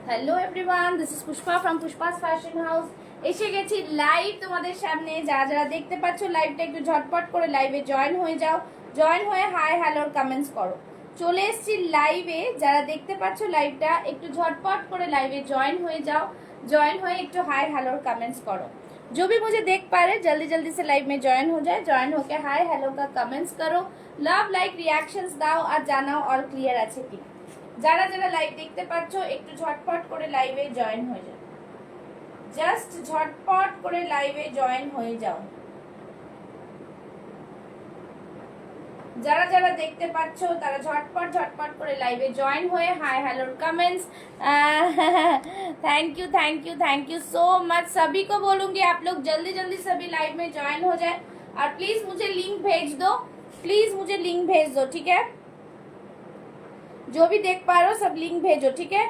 Hello everyone, this is Pushpa from Pushpa's fashion house. এসে গেছি live তোমাদের সামনে। যারা যারা দেখতে পাচ্ছ লাইভটা একটু ঝটপট করে লাইভে জয়েন হয়ে যাও। জয়েন হয়ে হাই হ্যালোর কমেন্টস করো। চলে এসেছি লাইভে। যারা দেখতে পাচ্ছ লাইভটা একটু झटपट করে লাইভে জয়েন হয়ে जाओ। जॉइन हुए একটু हाय हेलो कमेंट्स करो। जो भी मुझे देख पा रहे जल्दी जल्दी से लाइव में जॉइन हो जाए। जॉइन होके हाय हेलो का कमेंट्स करो, लव लाइक रिएक्शंस दाओ और জানাও অল ক্লিয়ার আছে কি। যারা যারা লাইভ দেখতে পাচ্ছ একটু ঝটপট করে লাইভে জয়েন হয়ে যাও। জাস্ট ঝটপট করে লাইভে জয়েন হয়ে যাও। যারা যারা দেখতে পাচ্ছ তারা ঝটপট ঝটপট করে লাইভে জয়েন হয়ে hi hello comments. Thank you so much. सभी को बोलूंगी आप लोग जल्दी जल्दी सभी लाइव में ज्वाइन हो जाए और प्लीज मुझे लिंक भेज दो। प्लीज मुझे लिंक भेज दो, ठीक है। जो भी देख पा रहे हो सब लिंक भेजो, ठीक है।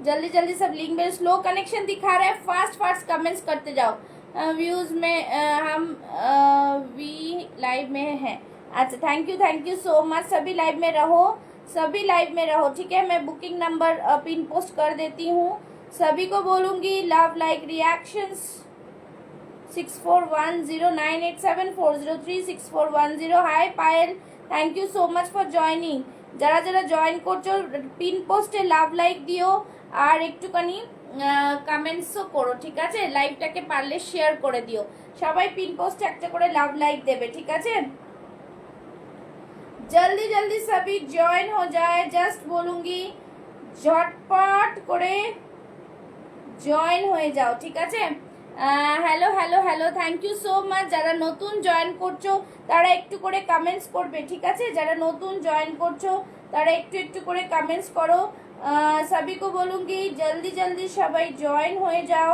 जल्दी जल्दी सब लिंक भेजो। स्लो कनेक्शन दिखा रहा है, फास्ट फास्ट कमेंट्स करते जाओ। व्यूज में हम वी लाइव में हैं। अच्छा, थैंक यू सो मच। सभी लाइव में रहो, सभी लाइव में रहो, ठीक है। मैं बुकिंग नंबर पिन पोस्ट कर देती हूँ। सभी को बोलूंगी love like reactions 6410987403 hi Payal, thank you so much for joining. যারা যারা জয়েন করছো পিন পোস্টে লাভ লাইক দিও আর একটুখানি কমেন্টসও করো, ঠিক আছে। লাইভটাকে পারলে শেয়ার করে দিও। সবাই পিন পোস্টে একটা করে লাভ লাইক দেবে, ঠিক আছে। जल्दी जल्दी सभी ज्वाइन हो जाए। जस्ट बोलूंगी झटपट করে জয়েন হয়ে যাও, ঠিক আছে। Hello hello hello, thank you so much. যারা নতুন জয়েন করছো তারা একটু করে কমেন্টস করবে, ঠিক আছে। যারা নতুন জয়েন করছো তারা একটু একটু করে কমেন্টস করো। सभी को बोलूंगी जल्दी जल्दी সবাই জয়েন হয়ে যাও।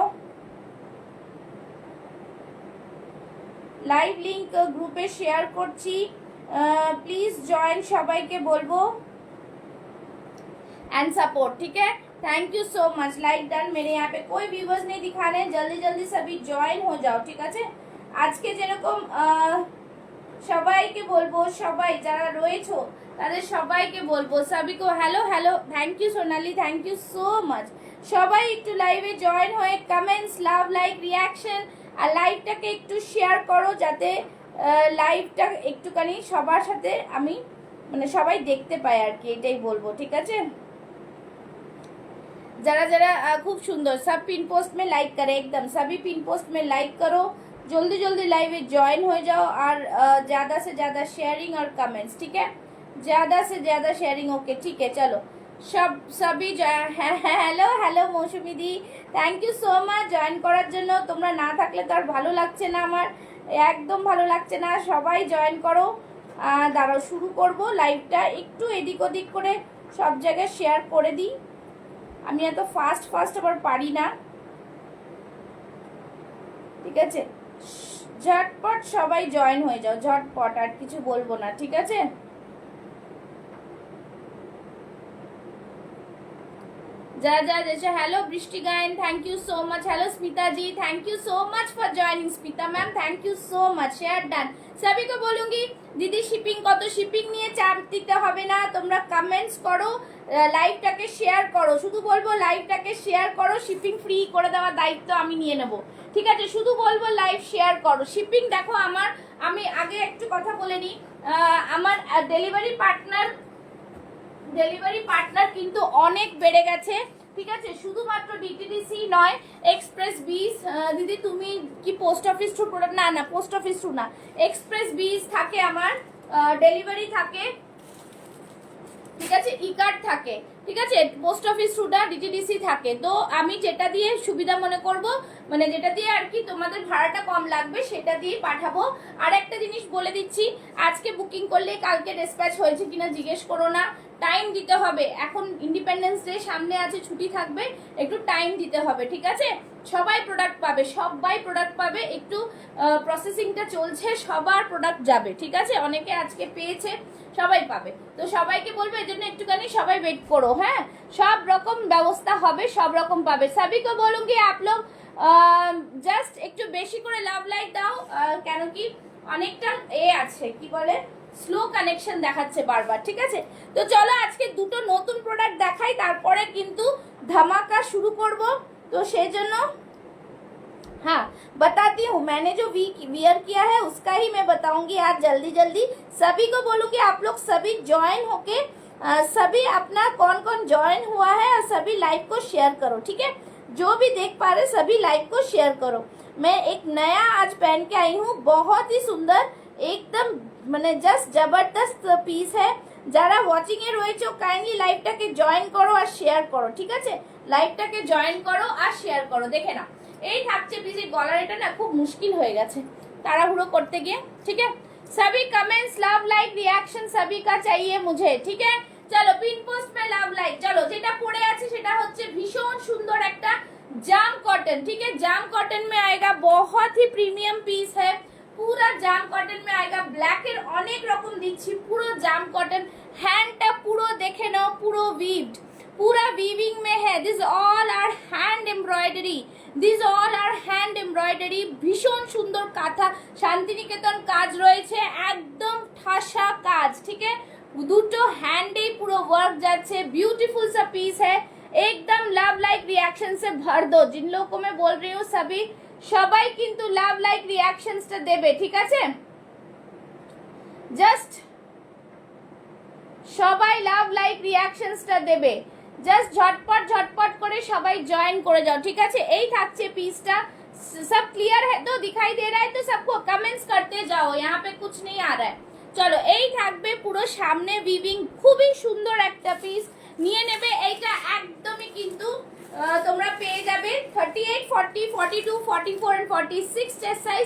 লাইভ লিংক গ্রুপে শেয়ার করছি, प्लीज जॉइन সবাইকে বলবো एंड सपोर्ट, ठीक है। Thank you so much. Like done. मेरे यहाँ पे कोई व्यूवर्स नहीं दिखा रहे हैं। जल्दी जल्दी सभी जॉइन हो जाओ, ठीक আছে। আজকে যেরকম সবাইকে বলবো, সবাই যারা রয়েছো তাদের সবাইকে বলবো সবই को hello hello. Thank you Sonali, thank you so much. সবাই একটু লাইভে জয়েন হয়ে কমেন্টস লাভ লাইক রিঅ্যাকশন আর লাইভটাকে একটু শেয়ার করো যাতে লাইভটা একটুখানি সবার সাথে আমি মানে সবাই দেখতে পায় আর কি, এটাই বলবো, ঠিক আছে। जरा जरा खूब सुंदर सब पिन पोस्ट में लाइक करे, एकदम सभी पिन पोस्ट में लाइक करो। जल्दी जल्दी लाइव में ज्वाइन हो जाओ और ज़्यादा से ज़्यादा शेयरिंग और कमेंट्स, ठीक है। ज़्यादा से ज़्यादा शेयरिंग, ओके, ठीक है। चलो सभी hello hello Mousumi di, thank you so much join করার জন্য। তোমরা না থাকলে তো আর ভালো লাগছে না, আমার একদম ভালো লাগছে না। সবাই জয়েন করো। দাঁড়াও শুরু করব লাইভটা। একটু এদিক ওদিক করে সব জায়গায় শেয়ার করে দিই। আমি এত ফাস্ট ফাস্ট আবার পারি না, ঠিক আছে। ঝটপট সবাই জয়েন হয়ে যাও, ঝটপট, আর কিছু বলবো না, ঠিক আছে। जा जा जैसे hello Brishti Gayen, thank you so much. Hello Smita ji, thank you so much for joining. Smita ma'am, thank you so much. Share done. सभी को बोलूंगी दीदी शिपिंग কত, শিপিং নিয়ে চাপ দিতে হবে না। তোমরা কমেন্টস করো, লাইভটাকে শেয়ার করো। শুধু বলবো লাইভটাকে শেয়ার করো, শিপিং ফ্রি করে দেওয়ার দায়িত্ব আমি নিয়ে নেব, ঠিক আছে। শুধু বলবো লাইভ শেয়ার করো। শিপিং দেখো আমার, আমি আগে একটু কথা বলে নিই। আমার ডেলিভারি পার্টনার কিন্তু অনেক বেড়ে গেছে, ঠিক আছে। শুধুমাত্র ডিটিডিসি নয়, এক্সপ্রেস 20 দিদি তুমি কি পোস্ট অফিস থ্রু প্রোডাক্ট, না না পোস্ট অফিস থ্রু না, এক্সপ্রেস 20 থাকে আমার, ডেলিভারি থাকে, ঠিক আছে। ই কার্ড থাকে, ঠিক আছে। পোস্ট অফিস থ্রুটা ডিটিডিসি থাকে। তো আমি যেটা দিয়ে সুবিধা মনে করব, মানে যেটা দিয়ে আর কি তোমাদের ভাড়াটা কম লাগবে সেটা দিয়ে পাঠাবো। আর একটা জিনিস বলে দিচ্ছি, আজকে বুকিং করলে কালকে ডিসপ্যাচ হয়েছে কিনা জিজ্ঞেস করো না, টাইম দিতে হবে। এখন ইন্ডিপেন্ডেন্স ডে সামনে আছে, ছুটি থাকবে, একটু টাইম দিতে হবে, ঠিক আছে। সবাই প্রোডাক্ট পাবে, সবাই প্রোডাক্ট পাবে। একটু প্রসেসিংটা চলছে, সবার প্রোডাক্ট যাবে, ঠিক আছে। অনেকে আজকে পেয়েছে, সবাই পাবে। তো সবাইকে বলবো এই জন্য একটুখানি সবাই ওয়েট করো, হ্যাঁ। সব রকম ব্যবস্থা হবে, সব রকম পাবে। সবিকে বলুঙ্গি आप लोग জাস্ট একটু বেশি করে লাভ লাইক দাও, কেন কি অনেকটা আছে কি বলে স্লো কানেকশন দেখাচ্ছে বারবার, ঠিক আছে। তো চলো আজকে দুটো নতুন প্রোডাক্ট দেখাই, তারপরে কিন্তু ধামাকা শুরু করব। তো সেই জন্য हाँ बताती हूँ, मैंने जो वियर किया है उसका ही मैं बताऊंगी आज जल्दी जल्दी। सभी को बोलूँगी आप लोग सभी ज्वाइन होके सभी अपना कौन कौन ज्वाइन हुआ है और सभी लाइव को शेयर करो, ठीक है। जो भी देख पा रहे सभी लाइव को शेयर करो। मैं एक नया आज पहन के आई हूँ, बहुत ही सुंदर एकदम মানে জাস্ট জবরদস্ত পিস है। যারা ওয়াচিং এ রয়েছে কাইন্ডলি লাইভটাকে জয়েন করো আর শেয়ার করো, ঠিক আছে। লাইভটাকে জয়েন করো আর শেয়ার করো। দেখে না এই থাকছে পিস। এই গলার এটা না খুব মুশকিল হয়ে গেছে তাড়াহুড়ো করতে গিয়ে, ঠিক है। सभी कमेंट्स लव लाइक रिएक्शन सभी का चाहिए मुझे, ठीक है। চলো পিন পোস্ট में लव लाइक। চলো যেটা পড়ে আছে সেটা হচ্ছে ভীষণ সুন্দর একটা जाम कॉटन, ठीक है। जाम कॉटन में आएगा, बहुत ही प्रीमियम पीस है, पूरा जाम कॉटन में आएगा। ब्लैक এর অনেক রকম দিচ্ছি, পুরো জাম কটন। হ্যান্ডটা পুরো দেখে নাও, পুরো উইভড, पूरा वीविंग में है। This all are hand embroidery, this all are hand embroidery. ভীষণ সুন্দর কাঁথা শান্তিনিকেতন কাজ রয়েছে, একদম ঠাসা কাজ, ठीक है। দুটো হ্যান্ডেই পুরো ওয়ার্ক যাচ্ছে, ब्यूटीफुल सा पीस है, एकदम लव लाइक रिएक्शन से भर दो। जिन लोगों को मैं बोल रही हूँ सभी সবাই কিন্তু লাভ লাইক রিঅ্যাকশনসটা দেবে, ঠিক আছে। জাস্ট সবাই লাভ লাইক রিঅ্যাকশনসটা দেবে, জাস্ট ঝটপট ঝটপট করে সবাই জয়েন করে যাও, ঠিক আছে। এই থাকছে পিসটা। सब क्लियर है तो दिखाई दे रहा है तो सबको कमेंट्स करते जाओ, यहाँ पे कुछ नहीं आ रहा है। চলো এই থাকবে পুরো সামনে উইভিং, খুবই সুন্দর একটা পিস। নিয়ে নেবে এইটা একদমই কিন্তু তোমরা পেয়ে যাবে 38, 40, 42, 44 and 46 chest size.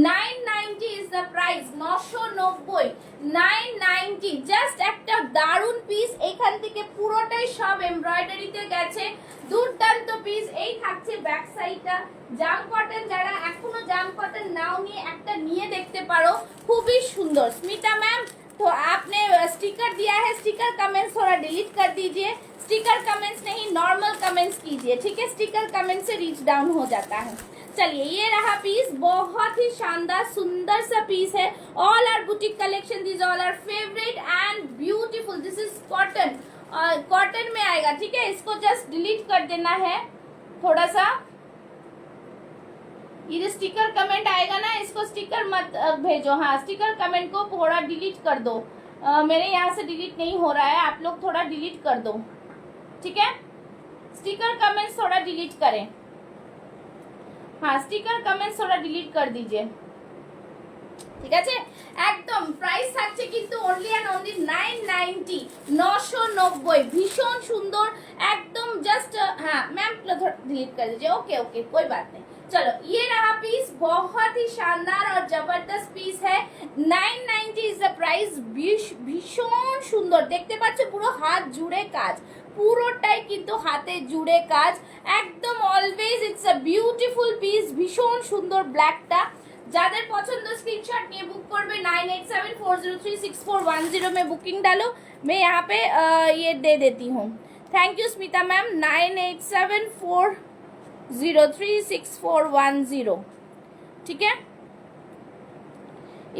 990 is the price, 990, 990। Just একটা দারুণ পিস। এইখান থেকে পুরোটাই সব এমব্রয়ডারিতে গেছে, দুর্দান্ত পিস। এই থাকছে ব্যাক সাইডটা। জাম কটন যারা এখনো জাম কটন নাও নিয়ে একটা নিয়ে দেখতে পারো, খুবই সুন্দর। স্মিতা मैम तो आपने स्टिकर दिया है, स्टिकर कमेंट्स थोड़ा डिलीट कर दीजिए। स्टिकर कमेंट्स नहीं, नॉर्मल कमेंट्स कीजिए, ठीक है। स्टिकर कमेंट से रीच डाउन हो जाता है। चलिए ये रहा पीस, बहुत ही शानदार सुंदर सा पीस है। All are boutique collection, this all are favourite and beautiful. This is cotton, cotton में आएगा, ठीक है। इसको जस्ट डिलीट कर देना है थोड़ा सा। ये जो स्टिकर कमेंट आएगा ना, इसको स्टिकर मत भेजो, हाँ स्टिकर कमेंट को थोड़ा डिलीट कर दो। मेरे यहाँ से डिलीट नहीं हो रहा है, आप लोग थोड़ा डिलीट कर दो, ठीक है। स्टिकर कमेंट्स थोड़ा डिलीट करें, हाँ स्टिकर कमेंट्स थोड़ा डिलीट कर दीजिए, ঠিক আছে। একদম প্রাইস থাকছে কিন্তু অনলি এন্ড অনলি 990, 990। ভীষণ সুন্দর একদম। জাস্ট हाँ मैम डिलीट कर दीजिए, ओके ओके कोई बात नहीं। चलो ये रहा पीस, बहुत ही शानदार और जबरदस्त पीस है। 990 इज द प्राइस। ভীষণ সুন্দর, দেখতে পাচ্ছ পুরো হাত জুড়ে কাজ, পুরোটাই কিন্তু হাতে জুড়ে কাজ একদম। Always it's a beautiful piece, ভীষণ সুন্দর ব্ল্যাকটা। যাদের পছন্দ স্ক্রিনশট নিয়ে বুক করবে। 9874036410 में बुकिंग डालो। मैं यहाँ पे ये दे देती हूँ। Thank you Smita ma'am. 9874036410, ठीक है,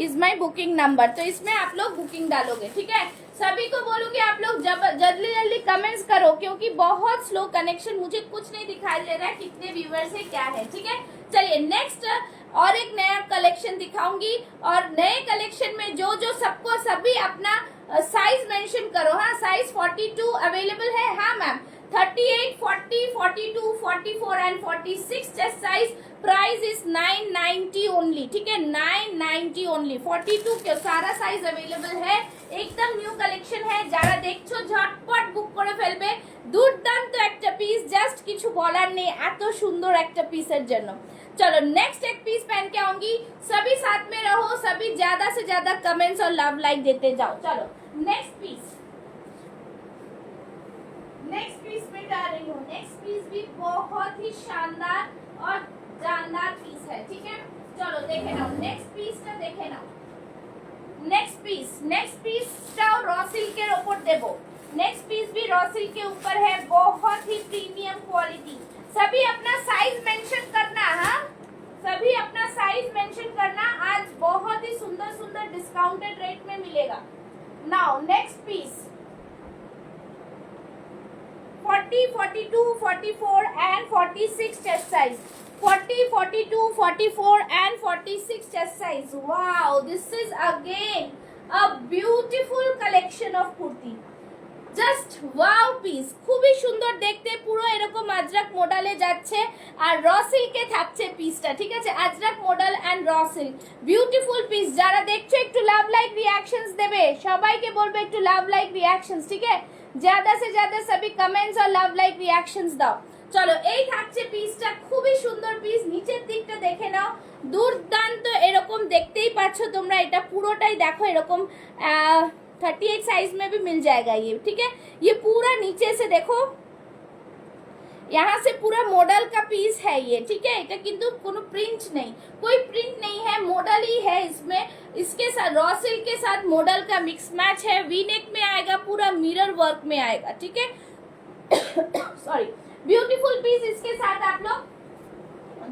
इज माई बुकिंग नंबर। तो इसमें आप लोग बुकिंग डालोगे, ठीक है। सभी को बोलूंगी आप लोग जल्दी जल्दी कमेंट्स करो, क्योंकि बहुत स्लो कनेक्शन, मुझे कुछ नहीं दिखाई दे रहा है कितने व्यूअर्स है क्या है, ठीक है। चलिए नेक्स्ट और एक नया कलेक्शन दिखाऊंगी। और नए कलेक्शन में जो जो सबको सभी अपना साइज मेंशन करो, हाँ साइज 42 अवेलेबल है, हाँ ma'am. 38, 40, 42, 44 and 46 chest size. Price is 990 only, ठीक है, 990 ओनली। 42 के सारा साइज अवेलेबल है, एकदम নিউ কালেকশন है। যারা দেখছো ঝটপট বুক করে ফেলবে। দুর্দান্ত একটা পিস, জাস্ট কিছু বলার নেই এত সুন্দর একটা পিসের জন্য। चलो नेक्स्ट एक पीस पहन के आऊंगी। सभी साथ में रहो, सभी ज्यादा से ज्यादा कमेंट्स और लव लाइक देते जाओ। चलो नेक्स्ट पीस, नेक्स्ट पीस में जा रही हूँ। नेक्स्ट पीस भी बहुत ही शानदार और जानदार पीस है, ठीक है। चलो देखे ना नेक्स्ट पीस का, देखे ना नेक्स्ट पीसটাও র সিল্কের উপর দেব। नेक्स्ट पीस भी रॉ सिल्क के ऊपर है, बहुत ही प्रीमियम क्वालिटी। सभी अपना साइज मेंशन करना, हाँ सभी अपना साइज मेंशन करना। आज बहुत ही सुंदर सुंदर डिस्काउंटेड रेट में मिलेगा। Now next piece 40 40, 42, 44 and 46 chest size. 40, 42, 44 and 46 chest size. Wow, this is again a beautiful collection of kurti. Just wow piece, খুবই সুন্দর দেখতে, পুরো এরকম আজরাক মডেলে যাচ্ছে আর র সিল্কে থাকছে পিসটা, ঠিক আছে? Ajrak model and raw silk, beautiful piece. যারা দেখছো একটু লাভ লাইক রিয়াকশনস দেবে, সবাইকে বলবে একটু লাভ লাইক রিয়াকশনস, ঠিক আছে? ज़्यादा से ज़्यादा सभी कमेंट्स और লাভ লাইক রিয়াকশনস দাও। চলো, এই থাকছে পিসটা, খুবই সুন্দর পিস। নিচের দিকটা দেখে নাও, দুর্দান্ত এরকম দেখতেই পাচ্ছ তোমরা। এটা পুরোটাই দেখো এরকম 38 साइज में भी मिल जाएगा ये, ठीक है? ये पूरा नीचे से देखो, यहाँ से पूरा मॉडल का पीस है ये, ठीक है? এটা কিন্তু কোনো প্রিंट नहीं, कोई प्रिंट नहीं है, मॉडल ही है इसमें। इसके साथ रॉ सिल्क के साथ मॉडल का मिक्स मैच है, वी नेक में आएगा, पूरा मिरर वर्क में आएगा, ठीक है? Sorry, beautiful piece. इसके साथ आप लोग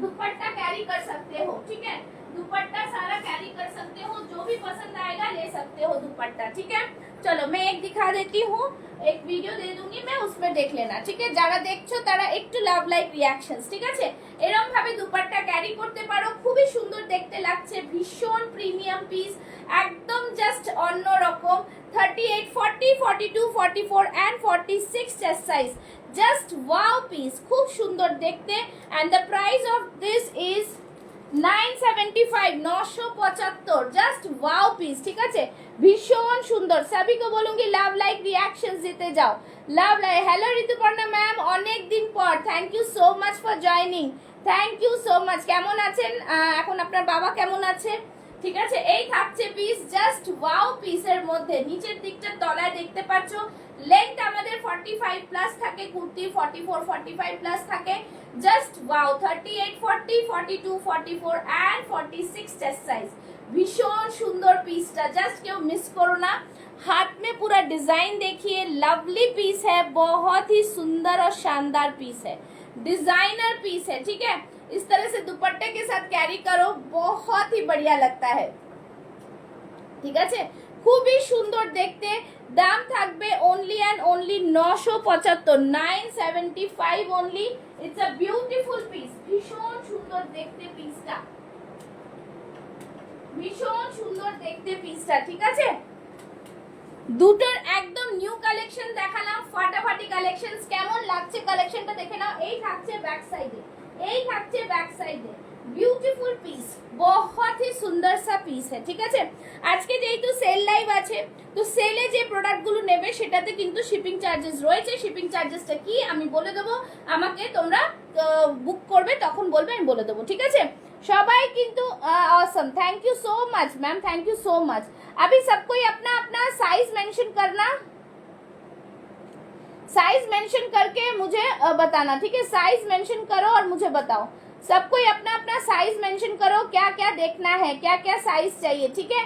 दुपट्टा कैरी कर सकते हो, ठीक है? दुपट्टा सारा कैरी कर सकते हो, जो भी पसंद आएगा ले सकते हो दुपट्टा, ठीक है? चलो, मैं एक दिखा देती हूँ, एक वीडियो दे दूंगी मैं, उसमें देख लेना, ठीक है? যারা দেখছো তারা একটু লাভ লাইক রিঅ্যাকশনস, ঠিক আছে? এরকম ভাবে দুপাট্টা ক্যারি করতে পারো, খুবই সুন্দর দেখতে লাগছে, ভীষণ প্রিমিয়াম পিস, একদম জাস্ট অন্য রকম। 38, 40, 42, 44 and 46 chest size, just wow piece, খুব সুন্দর দেখতে। and the price of this is 975, 975, just wow piece, ঠিক আছে? ভীষণ সুন্দর। সবই को बोलूंगी লাভ লাইক রিঅ্যাকশনস দিতে যাও, love like. Hello Rituparna ma'am, অনেক দিন পর, thank you so much for joining, thank you so much. কেমন আছেন এখন? আপনার বাবা কেমন আছে? ঠিক আছে, এই থাকছে পিস, জাস্ট ওয়াও পিসের মধ্যে। নিচের দিকটা তলায় দেখতে পাচ্ছ, লেন্থ আমাদের 45 প্লাস থাকে, কুর্তি 44, 45 প্লাস থাকে। Just wow, 38, 40, 42, 44 and 46 chest size. ভীষণ সুন্দর পিসটা, জাস্ট কেউ মিস করো না। हाथ में पूरा डिजाइन देखिए, लवली पीस है, बहुत ही सुंदर और शानदार पीस है, डिजाइनर पीस है, ठीक है? इस तरह से दुपट्टे के साथ कैरी करो, बहुत ही बढ़िया लगता है, ঠিক আছে? খুবই সুন্দর দেখতে। দাম থাকবে only and only 975, 975 only. It's a beautiful piece, ভীষণ সুন্দর দেখতে পিসটা, ভীষণ সুন্দর দেখতে পিসটা, ঠিক আছে? দুটোর একদম নিউ কালেকশন দেখালাম, ফাটাফাটি কালেকশনস। কেমন লাগছে কালেকশনটা দেখে নাও। এই থাকছে ব্যাক সাইডে, এই থাকছে ব্যাক সাইডে, বিউটিফুল পিস, बहुत ही সুন্দর সা পিস है, ঠিক আছে? আজকে যেহেতু সেল লাইভ আছে, তো সেলে যে প্রোডাক্টগুলো নেবে সেটাতে কিন্তু শিপিং চার্জেস রয়েছে। শিপিং চার্জেসটা কি আমি বলে দেবো, আমাকে তোমরা বুক করবে তখন বলবে, আমি বলে দেবো, ঠিক আছে? সবাই কিন্তু awesome, thank you so much ma'am, thank you so much. अभी सबको अपना अपना साइज मेंशन करना, साइज मेंशन करके मुझे बताना, ठीक है? साइज मेंशन करो और मुझे बताओ, सबको अपना अपना साइज मेंशन करो, क्या क्या देखना है, क्या क्या साइज चाहिए, ठीक है?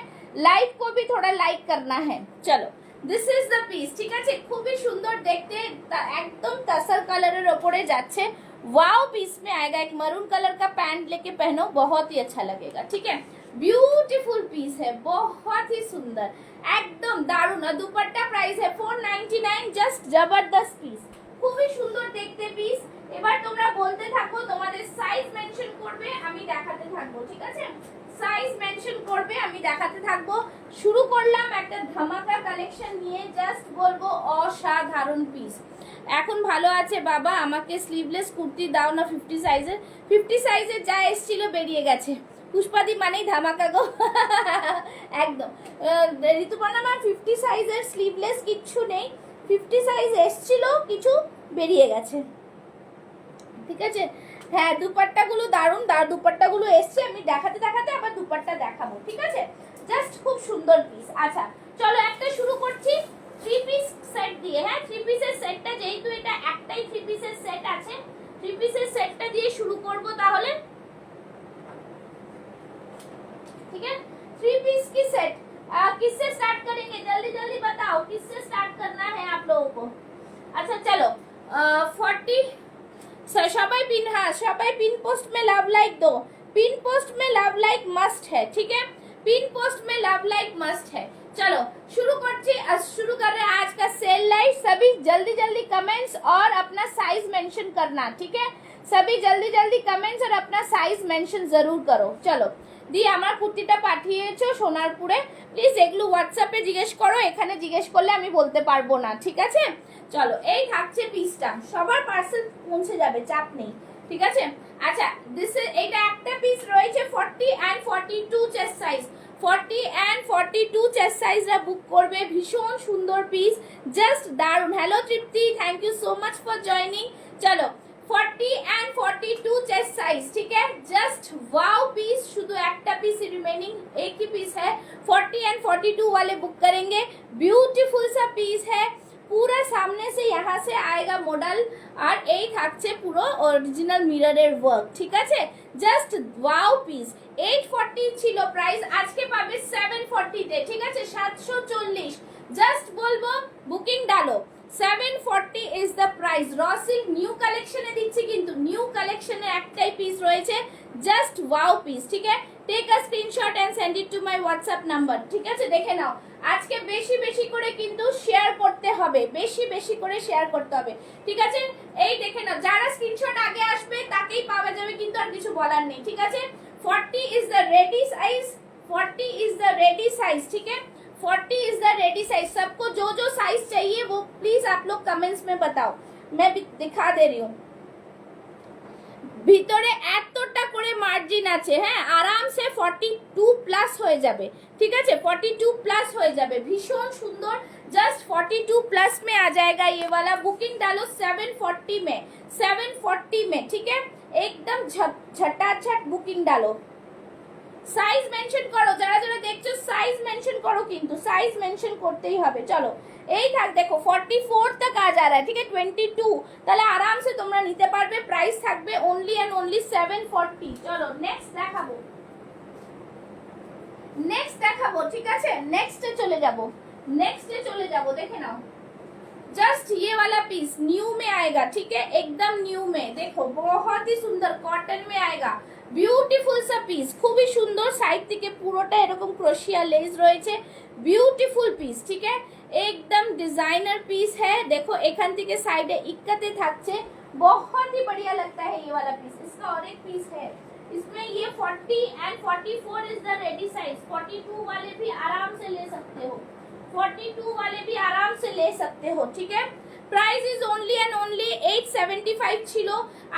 लाइव को भी थोड़ा लाइक करना है। चलो, दिस इज द पीस, ঠিক আছে? খুবই সুন্দর দেখতে, একদম तसर कलर ওপরে যাচ্ছে। वाओ पीस में आएगा, एक मरून कलर का पैंट लेके पहनो, बहुत ही अच्छा लगेगा, ठीक है? ब्यूटीफुल पीस है, बहुत ही सुंदर, एकदम दारुण। दुपट्टा प्राइस है 499, जस्ट जबरदस्त पीस, খুবই সুন্দর দেখতে পিস। এবার তোমরা বলতে থাকো, তোমাদের সাইজ মেনশন করবে, আমি দেখাতে থাকবো, ঠিক আছে? সাইজ মেনশন করবে, আমি দেখাতে থাকবো। শুরু করলাম একটা ধামাকা কালেকশন নিয়ে, জাস্ট বলবো অসাধারণ পিস। এখন ভালো আছে বাবা, আমাকে স্লিভলেস কুর্তি দাও না 50 সাইজের। 50 সাইজের যা এসেছিল বেরিয়ে গেছে, পুষ্পাদি মানেই ধামাকা গো। একদম ঋতুপর্ণা মা, 50 সাইজের স্লিভলেস কিচ্ছু নেই, 50 সাইজ এসেছিল, কিছু বেরিয়ে গেছে, ঠিক আছে? হ্যাঁ, দুপাট্টাগুলো দারুণ, দুপাট্টাগুলো এসছে, আমি দেখাতে দেখাতে আবার দুপাট্টা দেখাবো, ঠিক আছে? জাস্ট খুব সুন্দর পিস। আচ্ছা চলো, একটা শুরু করছি 3 পিস সেট দিয়ে। হ্যাঁ, 3 পিসের সেটটা, যেহেতু এটা একটাই 3 পিসের সেট আছে, 3 পিসের সেটটা দিয়ে শুরু করব তাহলে, ठीक है? 3 पीस की सेट किससे स्टार्ट करेंगे, जल्दी जल्दी बताओ, किससे स्टार्ट करना है आप लोगों को? अच्छा चलो, 40 सबाई पिन, हाँ सबाई पिन पोस्ट में लव लाइक दो, पिन पोस्ट में लव लाइक मस्ट है, ठीक है? पिन पोस्ट में लव लाइक मस्ट है। चलो शुरू करते, शुरू कर रहे हैं आज का सेल लाइव। सभी जल्दी जल्दी कमेंट्स और अपना साइज मेंशन करना, ठीक है? सभी जल्दी जल्दी कमेंट्स और अपना साइज मेंशन जरूर करो। चलो দি আমার কুর্তিটা পাঠিয়েছো সোনারপুরে, প্লিজ এগুলো হোয়াটসঅ্যাপে জিজ্ঞেস করো, এখানে জিজ্ঞেস করলে আমি বলতে পারবো না, ঠিক আছে? চলো এই থাকছে পিসটা, সবার পার্সেল পৌঁছে যাবে, চাপ নেই, ঠিক আছে? আচ্ছা দিস এইটা একটা পিস রয়েছে 40 and 42 chest size, 40 and 42 chest সাইজরা বুক করবে, ভীষণ সুন্দর পিস, জাস্ট দারুন। Hello Tripti, thank you so much for joining. চলো 40 एंड 42 चेस्ट साइज, ठीक है? जस्ट वाओ पीस, शुद्ध একটা पीस रिमेनिंग, एक ही पीस है। 40 एंड 42 वाले बुक करेंगे, ब्यूटीफुल सा पीस है, पूरा सामने से यहाँ से आएगा मॉडल और এই থাকছে পুরো অরিজিনাল মিররের ওয়ার্ক, ঠিক আছে? Just wow piece. 840 ছিল প্রাইস, আজকে পাবে 740 তে, ঠিক আছে? 740। জাস্ট বলবো বুকিং ডালো, 740 ইজ দ্য প্রাইস। রসিল নিউ কালেকশনে দিচ্ছি, কিন্তু নিউ কালেকশনে একটাই পিস রয়েছে, জাস্ট ওয়াও পিস, ঠিক আছে? Take a screenshot and send it to my WhatsApp number, ঠিক আছে? দেখে নাও, আজকে বেশি বেশি করে কিন্তু শেয়ার করতে হবে, বেশি বেশি করে শেয়ার করতে হবে, ঠিক আছে? এই দেখে নাও, যারা স্ক্রিনশট আগে আসবে তাকেই পাওয়া যাবে, কিন্তু আর কিছু বলার নেই, ঠিক আছে? 40 is the ready size, 40 is the ready size, ठीक है? 40 इज द रेडी साइज। सबको जो जो साइज चाहिए वो प्लीज आप लोग कमेंट्स में बताओ, मैं भी दिखा दे रही हूँ। ভিতরে এতটা করে মার্জিন আছে, হ্যাঁ, আরামসে 42 প্লাস হয়ে যাবে, ঠিক আছে? 42 প্লাস হয়ে যাবে, ভীষণ সুন্দর, जस्ट 42 प्लस में आ जाएगा ये वाला। बुकिंग डालो 740 में, 740 में, ठीक है? एकदम झटाझट बुकिंग डालो, সাইজ মেনশন করো, যারা যারা দেখছো সাইজ মেনশন করো, কিন্তু সাইজ মেনশন করতেই হবে। চলো এই থাক, দেখো 44 तक आ जा रहा है, ठीक है? 22, তাহলে আরামসে তোমরা নিতে পারবে, প্রাইস থাকবে অনলি এন্ড অনলি 740। চলো নেক্সট দেখাবো, নেক্সট দেখাবো, ঠিক আছে? নেক্সটে চলে যাব, নেক্সটে চলে যাব, দেখে নাও, जस्ट ये वाला पीस न्यू में आएगा, ठीक है? एकदम न्यू में, देखो बहुत ही सुंदर कॉटन में आएगा, বিউটিফুল সা পিস, খুবই সুন্দর, সাইড থেকে পুরোটা এরকম ক্রোশিয়া লেস রয়েছে, বিউটিফুল পিস, ঠিক है? एकदम डिजाइनर पीस है, देखो এখান থেকে সাইডে ইক্কাতে থাকছে, बहुत ही बढ़िया लगता है ये वाला पीस। इसका और एक पीस है, इसमें ये 40 and 44 is the ready size, 42 वाले भी आराम से ले सकते हो, 42 वाले भी आराम से ले सकते हो, ठीक है? Price is only and only 875 ছিল,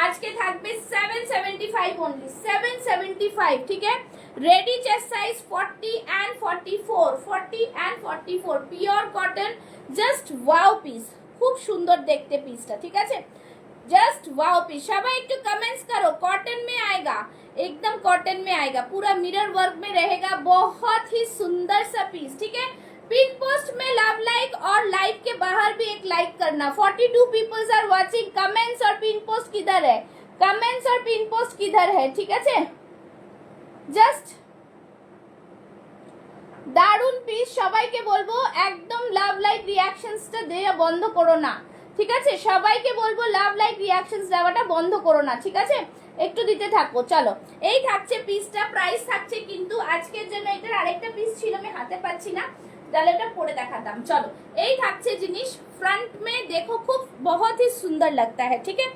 আজকে থাকবে 775 ओनली, 775, ठीक है? Ready chest size 40 and 44, 40 and 44, pure cotton, just wow piece, খুব সুন্দর দেখতে পিসটা, ঠিক আছে? Just wow piece. सबाई একটু कमेंट्स करो, कॉटन में आएगा, एकदम कॉटन में आएगा, पूरा मिरर वर्क में रहेगा, बहुत ही सुंदर सा पीस, ठीक है? पिन पोस्ट में लव लाइक और लाइव के बाहर भी एक लाइक करना। 42 पीपल्स आर वाचिंग, कमेंट्स और पिन पोस्ट किधर है, कमेंट्स और पिन पोस्ट किधर है, ठीक है? जस्ट দারুন পিস, সবাইকে বলবো একদম লাভ লাইক রিঅ্যাকশনসটা দেয়া বন্ধ করো না, ঠিক আছে? সবাইকে বলবো লাভ লাইক রিঅ্যাকশনস দেওয়াটা বন্ধ করো না, ঠিক আছে? একটু দিতে থাকো। চলো এই থাকছে পিসটা, প্রাইস থাকছে কিন্তু আজকের জন্য, এটার আরেকটা পিস ছিল আমি হাতে পাচ্ছি না, তাহলে এটা পরে দেখাতাম। চলো এই থাকছে জিনিস, फ्रंट में देखो खूब बहुत ही सुंदर लगता है, ठीक है?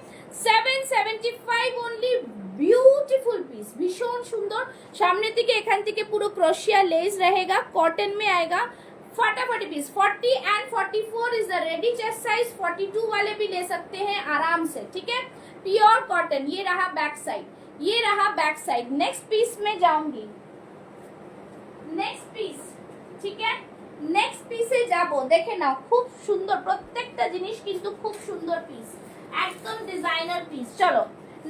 775 ओनली, ब्यूटीफुल पीस, भीषण सुंदर, सामने থেকে এখান থেকে পুরো ক্রোশিয়া লেস रहेगा, कॉटन में आएगा, फटाफट piece. 40 and 44 is the ready chest size, 42 वाले भी ले सकते हैं आराम से, ठीक है? प्योर कॉटन, ये रहा बैक साइड, ये रहा बैक साइड। नेक्स्ट पीस में जाऊंगी, नेक्स्ट पीस, ठीक है? नेक्स्ट পিসে যাব, দেখে নাও, খুব সুন্দর প্রত্যেকটা জিনিস, কিন্তু খুব সুন্দর পিস, একদম ডিজাইনার পিস। চলো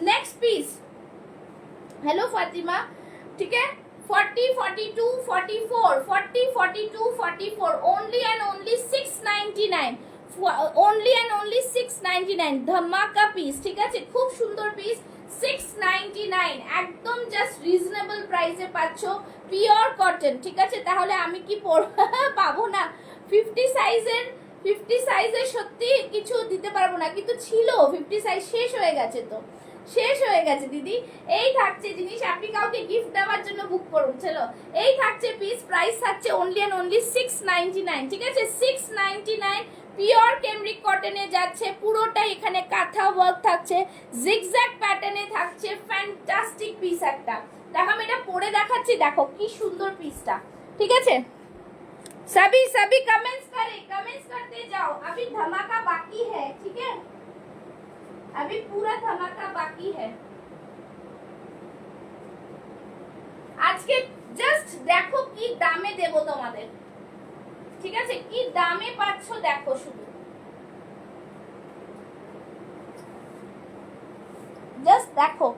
নেক্সট পিস, हेलो फातिमा, ठीक है? 40 42 44, 40 42 44, only and only 699, only and only 699, धमाका पिस, ठीक আছে? খুব সুন্দর পিস, 699, একদম জাস্ট রিজনেবল প্রাইসে পাচ্ছো, পিওর কটন, ঠিক আছে? তাহলে আমি কি পাবো না? 50 সাইজের সত্যি কিছু দিতে পারবো না, কিন্তু ছিল 50 সাইজ, শেষ হয়ে গেছে তো, শেষ হয়ে গেছে দিদি। এই থাকছে জিনিস, আপনি কাউকে গিফট দেওয়ার জন্য বুক করুন। চলো এই থাকছে পিস, প্রাইস থাকছে অনলি অ্যান্ড অনলি 699, ঠিক আছে 699। পিওর কেমরিক কটনে যাচ্ছে, পুরোটাই এখানে কাঁথা ওয়ার্ক থাকছে, জিগজ্যাগ প্যাটার্নে থাকছে, ফ্যান্টাস্টিক পিস একটা। দেখো আমি এটা পরে দেখাচ্ছি, দেখো কি সুন্দর পিসটা, ঠিক আছে। सभी सभी कमेंट्स करें, कमेंट्स करते जाओ, अभी धमाका बाकी है, ठीक है, अभी पूरा धमाका बाकी है। আজকে জাস্ট দেখো কি দামে দেব তোমাদের, ঠিক আছে, কি দামে পাচ্ছ দেখো শুধু, জাস্ট দেখো।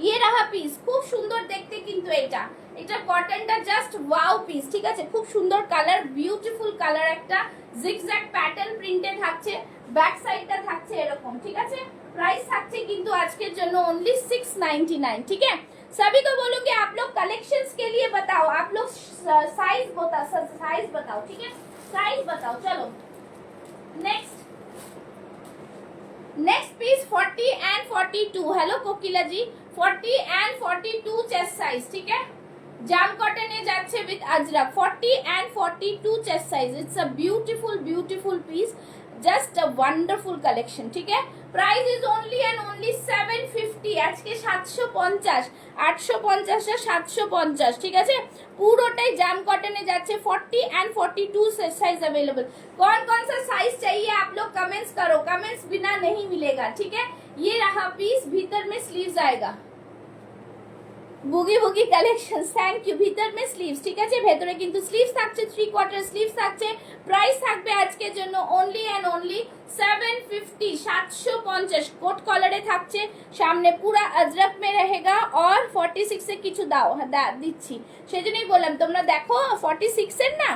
ये रहा পিস, খুব সুন্দর দেখতে কিন্তু এটা, এটা কটনটা জাস্ট ওয়াও পিস, ঠিক আছে, খুব সুন্দর কালার, বিউটিফুল কালার একটা, জিগজ্যাগ প্যাটার্ন প্রিন্টে থাকছে, ব্যাক সাইডটা থাকছে এরকম, ঠিক আছে। প্রাইস থাকছে কিন্তু আজকের জন্য ओनली 699, ठीक है। सभी को बोलूंगी आप लोग कलेक्शंस के लिए बताओ, आप लोग साइज बताओ, ठीक है, साइज बताओ। चलो next piece 40 and 42, hello Kokila ji, 40 and 42 chest size, ठीक है, जाम कॉटन ए जाच्छे with Ajrak, 40 and 42 chest size, it's a beautiful piece, just a wonderful collection, ठीक है। Price is only and only 750, आज के 750, 850 750, ঠিক আছে, পুরোটাই জাম কটনে যাচ্ছে, 40 एंड 42 साइज अवेलेबल। कौन कौन सा साइज चाहिए आप लोग कमेंट्स करो, कमेंट्स बिना नहीं मिलेगा, ठीक है। ये रहा पीस, भीतर में स्लीव्स आएगा, বুগি বুগি কালেকশন, থ্যাংক ইউ। ভিতর মে স্লিভস, ঠিক আছে, ভেতরে কিন্তু স্লিভস থাকছে, 3/4 স্লিভস থাকছে। প্রাইস থাকবে আজকের জন্য অনলি এন্ড অনলি 750, 750। কোট কলারে থাকছে, সামনে পুরা अजरक में रहेगा और 46 এ কিছু দাও, হ্যাঁ দিচ্ছি, সেজন্যই বললাম তোমরা দেখো 46 এর না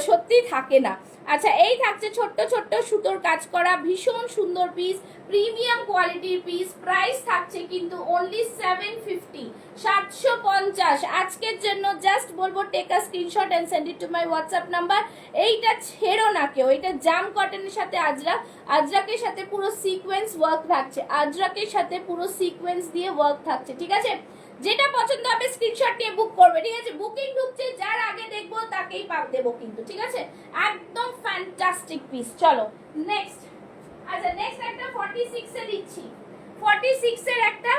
সত্যি থাকে না। আচ্ছা এই থাকছে ছোট্ট ছোট্ট সুতোর কাজ করা, ভীষণ সুন্দর পিস, প্রিমিয়াম কোয়ালিটির পিস। প্রাইস থাকছে কিন্তু অনলি 750, 750 আজকের জন্য। জাস্ট বলবো take a screenshot and send it to my WhatsApp number. এইটা ছেড়ো না কেউ, এটা জাম কটনের সাথে আজরাক, আজরাকের সাথে পুরো সিকোয়েন্স ওয়ার্ক থাকছে, আজরাকের সাথে পুরো সিকোয়েন্স দিয়ে ওয়ার্ক থাকছে, ঠিক আছে। যেটা পছন্দ হবে স্ক্রিনশট নিয়ে বুক করবে, ঠিক আছে। বুকিং ঢুকছে, যার আগে দেখবো তাকেই পাক দেবো কিন্তু, ঠিক আছে। একদম ফ্যান্টাস্টিক পিস। চলো নেক্সট, আচ্ছা নেক্সট একটা 46 এ দিচ্ছি, 46 এর একটা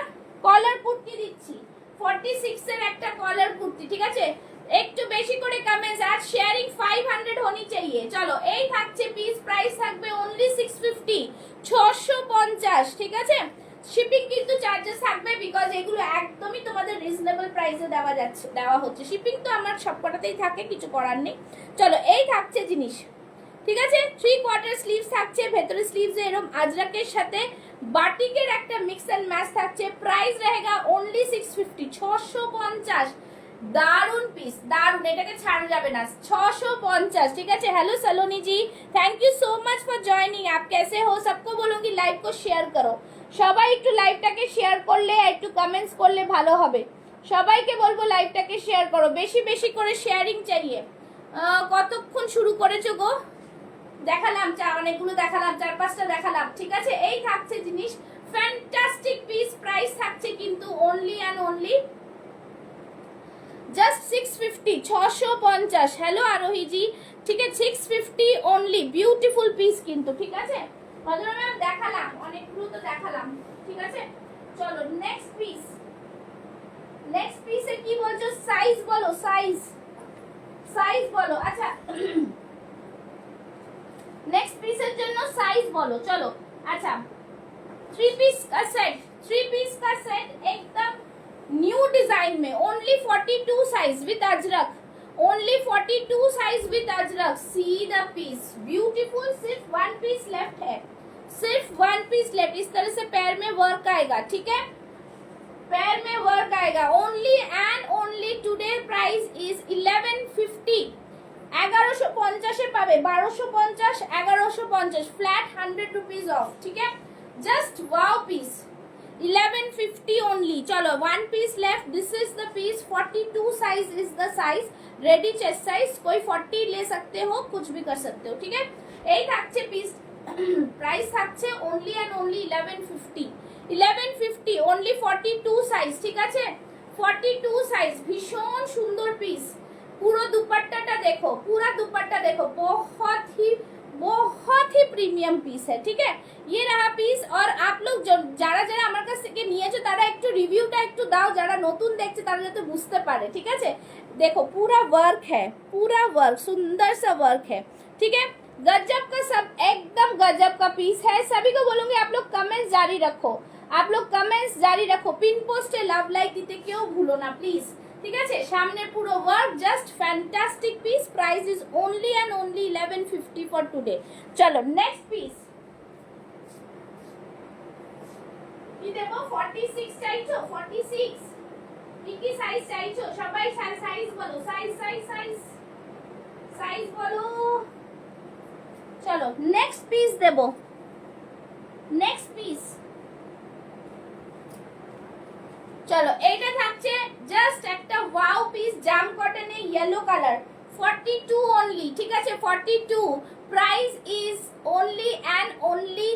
কলার কুর্তি দিচ্ছি, 46 এর একটা কলার কুর্তি, ঠিক আছে। একটু বেশি করে কমেন্টস, আজ শেয়ারিং 500 होनी चाहिए। চলো এই থাকছে পিস, প্রাইস থাকবে অনলি 650, 650, ঠিক আছে। শিপিং কিন্তু চার্জেস থাকবে, বিকজ এগুলো একদমই তোমাদের রিজনেবল প্রাইসে দেওয়া হচ্ছে। শিপিং তো আমার সবকটাতেই থাকে, কিছু করার নেই। চলো এই থাকছে জিনিস, ঠিক আছে, 3/4 স্লিভস থাকছে, ভেতরে স্লিভস এরকম আজরাকের সাথে বাটিকের একটা মিক্স এন্ড ম্যাচ থাকছে। প্রাইস रहेगा ओनली 650, 650। দারুন পিস, দারুন, এটাকে ছাড়া যাবে না, 650, ঠিক আছে। Hello Saloni ji, thank you so much for joining. आप कैसे हो? सबको बोलूंगी लाइव को शेयर करो, সবাই একটু লাইভটাকে শেয়ার করলে, একটু কমেন্টস করলে ভালো হবে। সবাইকে বলবো লাইভটাকে শেয়ার করো, বেশি বেশি করে শেয়ারিং চাইয়ে। কতক্ষণ শুরু করেছো গো? দেখালাম অনেকগুলো দেখালাম, 4-5টা দেখালাম, ঠিক আছে। এই থাকছে জিনিস, ফ্যান্টাস্টিক পিস। প্রাইস থাকছে কিন্তু only and only just 650, 650। Hello আরোহী জি, ঠিক আছে, 650 অনলি। বিউটিফুল পিস কিন্তু, ঠিক আছে। বদরা ম্যাম দেখালাম, অনেকগুলো তো দেখালাম, ঠিক আছে। চলো নেক্সট পিস, নেক্সট পিসে কি বলছো? সাইজ বলো, সাইজ বলো। আচ্ছা नेक्स्ट पीसेর জন্য সাইজ বলো। চলো আচ্ছা 3 पीस का सेट एकदम न्यू डिजाइन में, only 42 size with Ajrak, only 42 size with Ajrak. See the piece, beautiful. सिर्फ 1 पीस लेफ्ट है, सिर्फ 1 पीस लेफ्ट। इस तरह से पैर में वर्क आएगा, ठीक है, पैर में वर्क आएगा। Only and only today price is 1150, 1150 পাবে, 1250, 1150, फ्लैट 100 रुपीज ऑफ, ठीक है। Just wow piece, 1150 only. चलो 1 piece left, this is the piece, 42 size is the size, ready chest size. कोई 40 ले सकते हो, कुछ भी कर सकते हो, ठीक है। এই থাকছে পিস, প্রাইস থাকছে only and only 1150। 1150 only 42 size, ঠিক আছে 42 সাইজ, ভীষণ সুন্দর পিস। पूरा दुपट्टा देखो, पूरा दुपट्टा देखो, बहुत ही প্রিমিয়াম পিস है, ঠিক है ये रहा পিস। और आप लोग যারা যারা আমার কাছ থেকে নিয়েছো তারা একটু রিভিউটা একটু দাও, যারা নতুন দেখছে তারা যাতে বুঝতে পারে, ঠিক আছে। देखो पूरा वर्क है, पूरा वर्क, सुंदर सा वर्क है, ठीक है गजब का, सब एकदम गजब का पीस है। सभी को बोलूंगी आप लोग कमेंट्स जारी रखो, आप लोग कमेंट्स जारी रखो, पिन पोस्टे लव लाइक দিতে কেউ ভুলো না প্লিজ, ঠিক আছে। সামনে পুরো work, just fantastic piece. Price is only and only 1150 for today. চলো নেক্সট পিস কি দেবো? 46 চাইছো? 46 কি কি সাইজ চাইছো? সবাই সাইজ বলো, সাইজ সাইজ সাইজ সাইজ বলো। চলো নেক্সট পিস দেবো, নেক্সট পিস। চলো এইটা থাকছে জাস্ট একটা ওয়াও পিস, জাম কটনে ইয়েলো কালার, 42 অনলি, ঠিক আছে 42। Price is only and only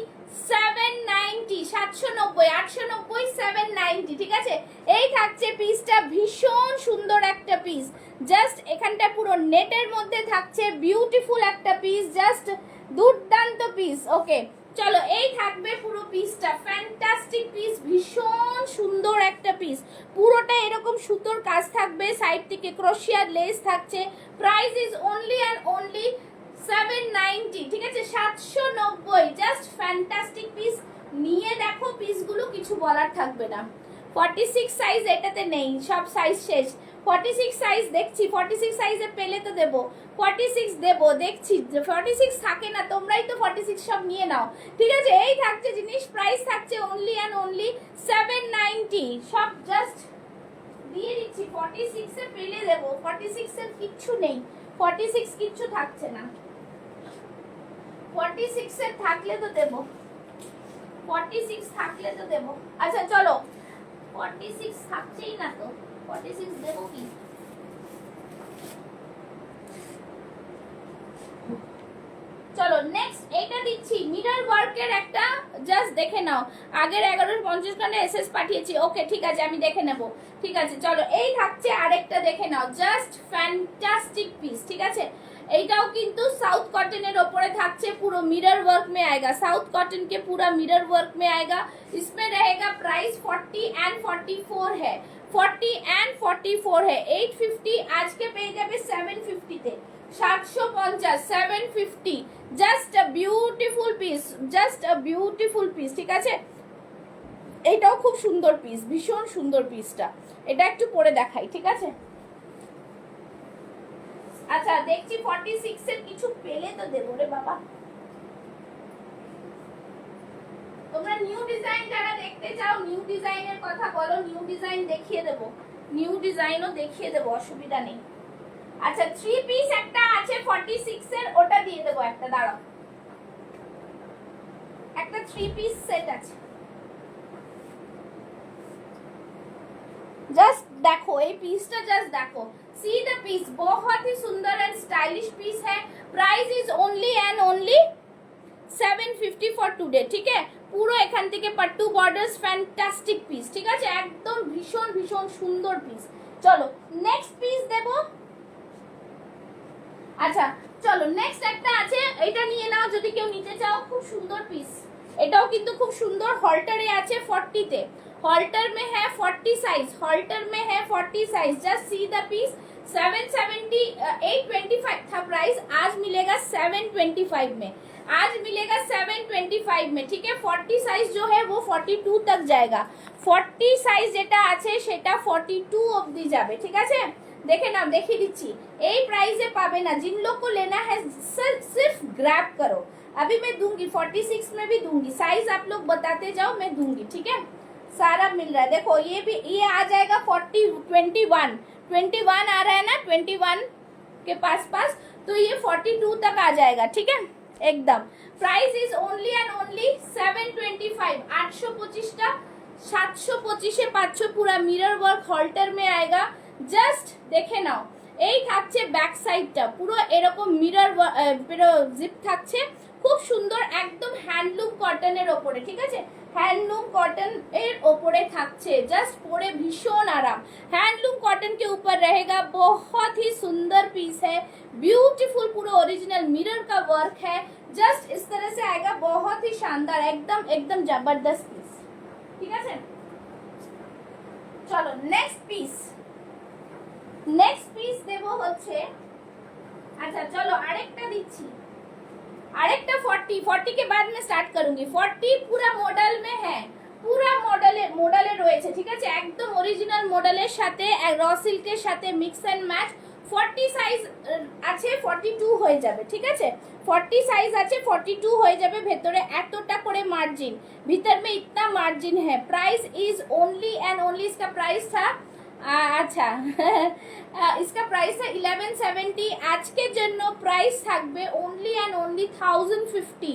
790, 790, 890, 790, ঠিক আছে। এই থাকছে পিসটা, ভীষণ সুন্দর একটা পিস, জাস্ট এখানটা পুরো নেটের মধ্যে থাকছে, বিউটিফুল একটা পিস, জাস্ট দুর্দান্ত পিস। ওকে চলো এই থাকবে পুরো পিসটা, ফ্যান্টাস্টিক পিস, ভীষণ সুন্দর একটা পিস, পুরোটা এরকম সুতোর কাজ থাকবে, সাইড থেকে ক্রোশিয়ার লেস থাকছে। Price is only and only 790, ঠিক আছে 790, জাস্ট ফ্যান্টাস্টিক পিস। নিয়ে দেখো পিসগুলো, কিছু বলার থাকবে না। 46 সাইজ এটাতে নেই, সব সাইজ শেষ। 46 সাইজ দেখছি, 46 সাইজে পেলে তো দেবো, 46 দেবো, দেখছি 46 থাকে না, তোমরাই তো 46 সব নিয়ে নাও, ঠিক আছে। এই থাকছে জিনিস, প্রাইস থাকছে অনলি এন্ড অনলি 790, সব জাস্ট দিয়ে দিচ্ছি। 46 এ পেলে দেবো, 46 এর কিচ্ছু নেই, 46 কিচ্ছু থাকছে না, 46 এর থাকলে তো দেবো, 46 থাকলে তো দেবো। আচ্ছা চলো 46 থাকছেই না তো, 46 দেবো কি? চলো নেক্সট এটা দিচ্ছি, মিরর ওয়ার্কের একটা, জাস্ট দেখে নাও। আগের 1150 খানে এসএস পাঠিয়েছি, ওকে ঠিক আছে আমি দেখে নেব, ঠিক আছে। চলো এই থাকছে আরেকটা, দেখে নাও, জাস্ট ফ্যান্টাস্টিক পিস, ঠিক আছে। এইটাও কিন্তু সাউথ कॉटन ওপরে থাকছে, পুরো मिरर वर्क में आएगा, साउथ कॉटन के पूरा मिरर वर्क में आएगा। इसमें रहेगा प्राइस 40 एंड 44 है, 40 एंड 44 है। 850 आज के পেয়ে যাবে 750 তে, 750, 750, just a beautiful piece, just a beautiful piece, ঠিক আছে। এটাও খুব সুন্দর পিস, ভীষণ সুন্দর পিসটা, এটা একটু পরে দেখাই, ঠিক আছে। আচ্ছা দেখছি 46 এর কিছু পেলে তো দেবো রে বাবা। তোমরা নিউ ডিজাইন যারা দেখতে চাও, নিউ ডিজাইনের কথা বলো, নিউ ডিজাইন দেখিয়ে দেবো, নিউ ডিজাইনও দেখিয়ে দেবো, অসুবিধা নেই। আচ্ছা 3 পিস একটা আছে 46 এর, ওটা দিয়ে দেবো একটা, দাঁড়াও, একটা 3 পিস সেট আছে, জাস্ট দেখো এই পিসটা, জাস্ট দেখো, सी द पीस, बहुत ही सुंदर एंड स्टाइलिश पीस है। Price is only and only 750 for today, ठीक है। পুরো এখান থেকে পাট্টু বর্ডার্স, ফ্যান্টাস্টিক পিস, ঠিক আছে, একদম ভীষণ ভীষণ সুন্দর পিস। চলো নেক্সট পিস দেব। আচ্ছা চলো নেক্সট একটা আছে, এটা নিয়ে নাও যদি কেউ নিতে চাও, খুব সুন্দর পিস, এটাও কিন্তু খুব সুন্দর, হল্টারে আছে 40 তে, हॉल्टर में है 40 साइज, हॉल्टर में है 40 size, just see the piece. 770, 825 था प्राइस, आज मिलेगा 725 में, आज मिलेगा 725 में, ठीक है। 40 साइज जो है वो 42 तक जाएगा, 40 साइज যেটা আছে সেটা 42 অবধি যাবে, ঠিক আছে। দেখে নাও, দেখিয়ে দিচ্ছি, এই প্রাইসে পাবে না, जिन लोग को लेना है सिर्फ ग्रैब करो, अभी मैं दूंगी 46 में भी दूंगी, साइज आप लोग बताते जाओ, मैं दूंगी, ठीक है। सारा मिल रहा है, देखो ये भी, ये आ जाएगा 40, 21 आ रहा है ना, 21 के पास, तो ये 42 तक आ जाएगा, ठीक है एकदम। Price is only and only 725, 825 টা 725 এ পাচ্ছ, পুরা মিরর ওয়ার্ক হল্টার में आएगा, জাস্ট দেখে নাও। এই থাকছে ব্যাক সাইডটা, পুরো এরকম মিরর পুরো জিপ থাকছে, খুব সুন্দর একদম হ্যান্ডলুম কটনের ওপরে, ঠিক আছে, हैंडलूम कॉटन এর ওপরে থাকছে, জাস্ট পরে ভীষণ আরাম। हैंडलूम कॉटन के ऊपर रहेगा, बहुत ही सुंदर पीस है, ब्यूटीफुल, पूरा ओरिजिनल मिरर का वर्क है, जस्ट इस तरह से आएगा, बहुत ही शानदार, एकदम एकदम जबरदस्त पीस, ঠিক আছে। চলো নেক্সট পিস দেবো হচ্ছে, अच्छा चलो আরেকটা দিচ্ছি, আরেকটা 40 के बाद में स्टार्ट करूंगी। 40 पूरा मॉडल में है, পুরা মডেলে রয়েছে, ঠিক আছে, একদম অরিজিনাল মডেলের সাথে র সিল্কের সাথে মিক্স এন্ড ম্যাচ। 40 সাইজ আছে, 42 হয়ে যাবে, ঠিক আছে, 40 সাইজ আছে, 42 হয়ে যাবে। ভেতরে এতটা করে মার্জিন, ভিতর में इतना मार्जिन है। Price is only and only, इसका प्राइस था अच्छा इसका प्राइस है 1170, আজকের জন্য প্রাইস থাকবে only and only 1050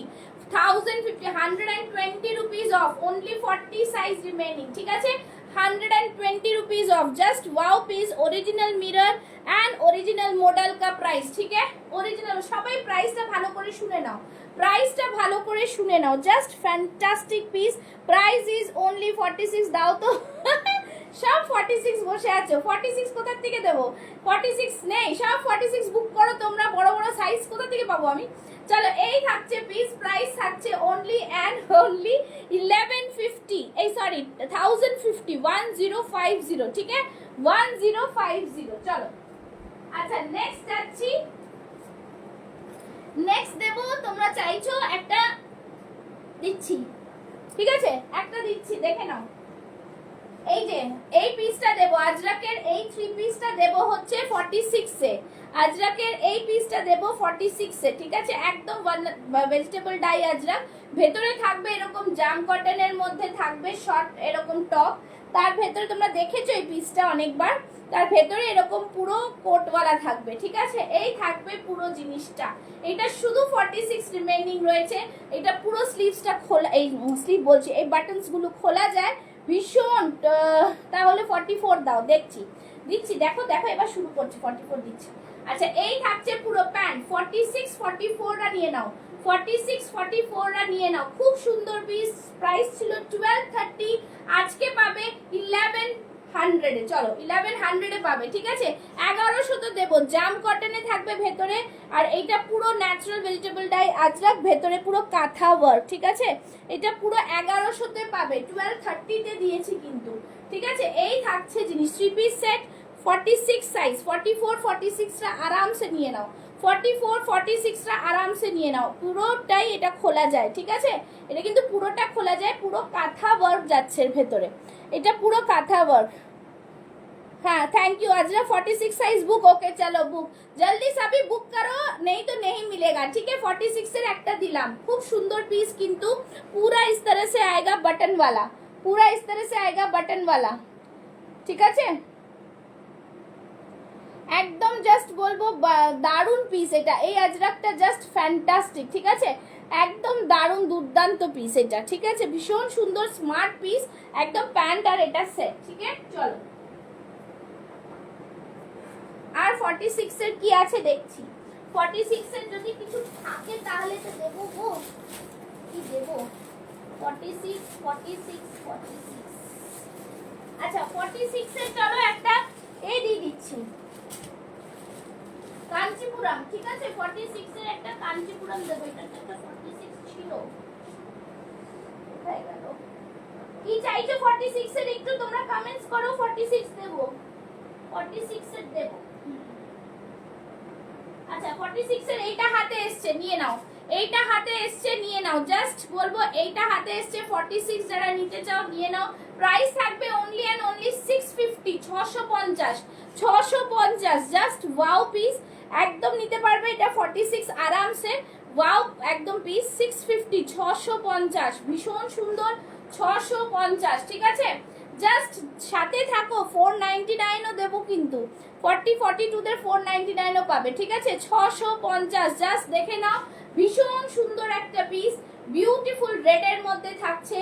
120 rupees off, only 40 size remaining, ঠিক আছে, 120 rupees off, just wow piece, original mirror and original model का प्राइस, ठीक है, ओरिजिनल। সবাই প্রাইসটা ভালো করে শুনে নাও, প্রাইসটা ভালো করে শুনে নাও, just fantastic piece. Price is only 46, দাও তো সব 46 বসে আছো, 46 কোথা থেকে দেবো, 46 নেই, সব 46 বুক করো তোমরা, বড় বড় সাইজ কোথা থেকে পাবো আমি। চলো এই থাকছে পিস, প্রাইস থাকছে ओनली एंड ओनली 1150, এই সরি 1050, 1050, ঠিক আছে, 1050। চলো আচ্ছা নেক্সট যাচ্ছি, নেক্সট দেবো, তোমরা চাইছো একটা দিচ্ছি, ঠিক আছে, একটা দিচ্ছি, দেখে নাও। এই যে এই পিসটা দেবো, আজরাকের এই 3 পিসটা দেবো হচ্ছে 46 এ, আজরাকের এই পিসটা দেবো 46 এ, ঠিক আছে, একদম ভেজিটেবল ডাই আজরাক। ভেতরে থাকবে এরকম জাম কটনের মধ্যে থাকবে শর্ট এরকম টপ, তার ভেতরে তোমরা দেখেছো এই পিসটা অনেকবার, তার ভেতরে এরকম পুরো কোটওয়ালা থাকবে, ঠিক আছে, এই থাকবে পুরো জিনিসটা। এটা শুধু 46 রিমেইনিং রয়েছে, এটা পুরো স্লিভসটা খোলা, এই স্লিভ বলছি, এই বাটনস গুলো খোলা যায় ভীষণ, তাহলে 44 দাও, দিচ্ছি, দেখো এবার শুরু করছি, 44 দিচ্ছি। আচ্ছা এই থাকছে পুরো প্যান্ট, 46 44টা নিয়ে নাও, 46 44টা নিয়ে নাও, খুব সুন্দর পিস। প্রাইস ছিল 1230, আজকে পাবে 1100 এ, চলো 1100 এ পাবে, ঠিক আছে, 1100 তো দেবো, জাম কটনে থাকবে ভেতরে, আর এইটা পুরো ন্যাচারাল ভেজিটেবল ডাই আজরাক, ভেতরে পুরো কাঁথা ওয়ার্ক, ঠিক আছে, এটা পুরো 1100 তে পাবে, 1230 তে দিয়েছি কিন্তু, ঠিক আছে। এই থাকছে জিনিস, 3 পিস সেট, 46 সাইজ, 44 46টা আরামসে নিয়ে নাও, 44 46টা আরামসে নিয়ে নাও, পুরোটাই এটা খোলা যায়, ঠিক আছে, এটা কিন্তু পুরোটা খোলা যায়, পুরো কাঁথা ওয়ার্ক যাচ্ছে এর ভেতরে, এটা পুরো কাঁথা ওয়ার্ক। हाँ thank you Azra, 46 size book, okay चलो बुक, जल्दी सभी बुक करो, नहीं तो नहीं मिलेगा, ठीक है। 46 এর একটা দিলাম, খুব সুন্দর পিস, কিন্তু पूरा इस तरह से आएगा बटन वाला, पूरा इस तरह से आएगा बटन वाला, ঠিক আছে, একদম জাস্ট বলবো দারুণ পিস এটা, এই আজরাকটা জাস্ট ফ্যান্টাস্টিক, ঠিক আছে, একদম দারুণ দুর্দান্ত পিস এটা, ঠিক আছে, ভীষণ সুন্দর স্মার্ট পিস, একদম প্যান্ট আর এটা সেট, ঠিক আছে। চলো আর 46 এর কি আছে দেখছি, 46 এর যদি কিছু থাকে তাহলে তো দেবো গো, কি দেবো, 46 46 46, আচ্ছা 46 এর চলো একটা এই দিয়ে দিচ্ছি, কাঞ্চিপুরম, ঠিক আছে, 46 এর একটা কাঞ্চিপুরম দেবো, এটা একটা 46 ছিল, কোথায় গেল, কি চাইছো 46 এর একটু তোমরা কমেন্টস করো, 46 দেবো, 46 এর দেবো। আচ্ছা 46 এর এইটা হাতে এসছে, নিয়ে নাও, এইটা হাতে এসছে, নিয়ে নাও, জাস্ট বলবো এইটা হাতে এসছে, 46 যারা নিতে চাও নিয়ে নাও। প্রাইস থাকবে only and only 650, 650, just wow piece, একদম নিতে পারবে এটা 46 আরামসে, ওয়াও একদম পিস, 650 650, ভীষণ সুন্দর, 650, ঠিক আছে, জাস্ট সাথে থাকো, 499 ও দেবো কিন্তু, 40 42 দের 499 ও পাবে, ঠিক আছে, 650, জাস্ট দেখে নাও, ভীষণ সুন্দর একটা পিস, বিউটিফুল রেড এর মধ্যে থাকছে,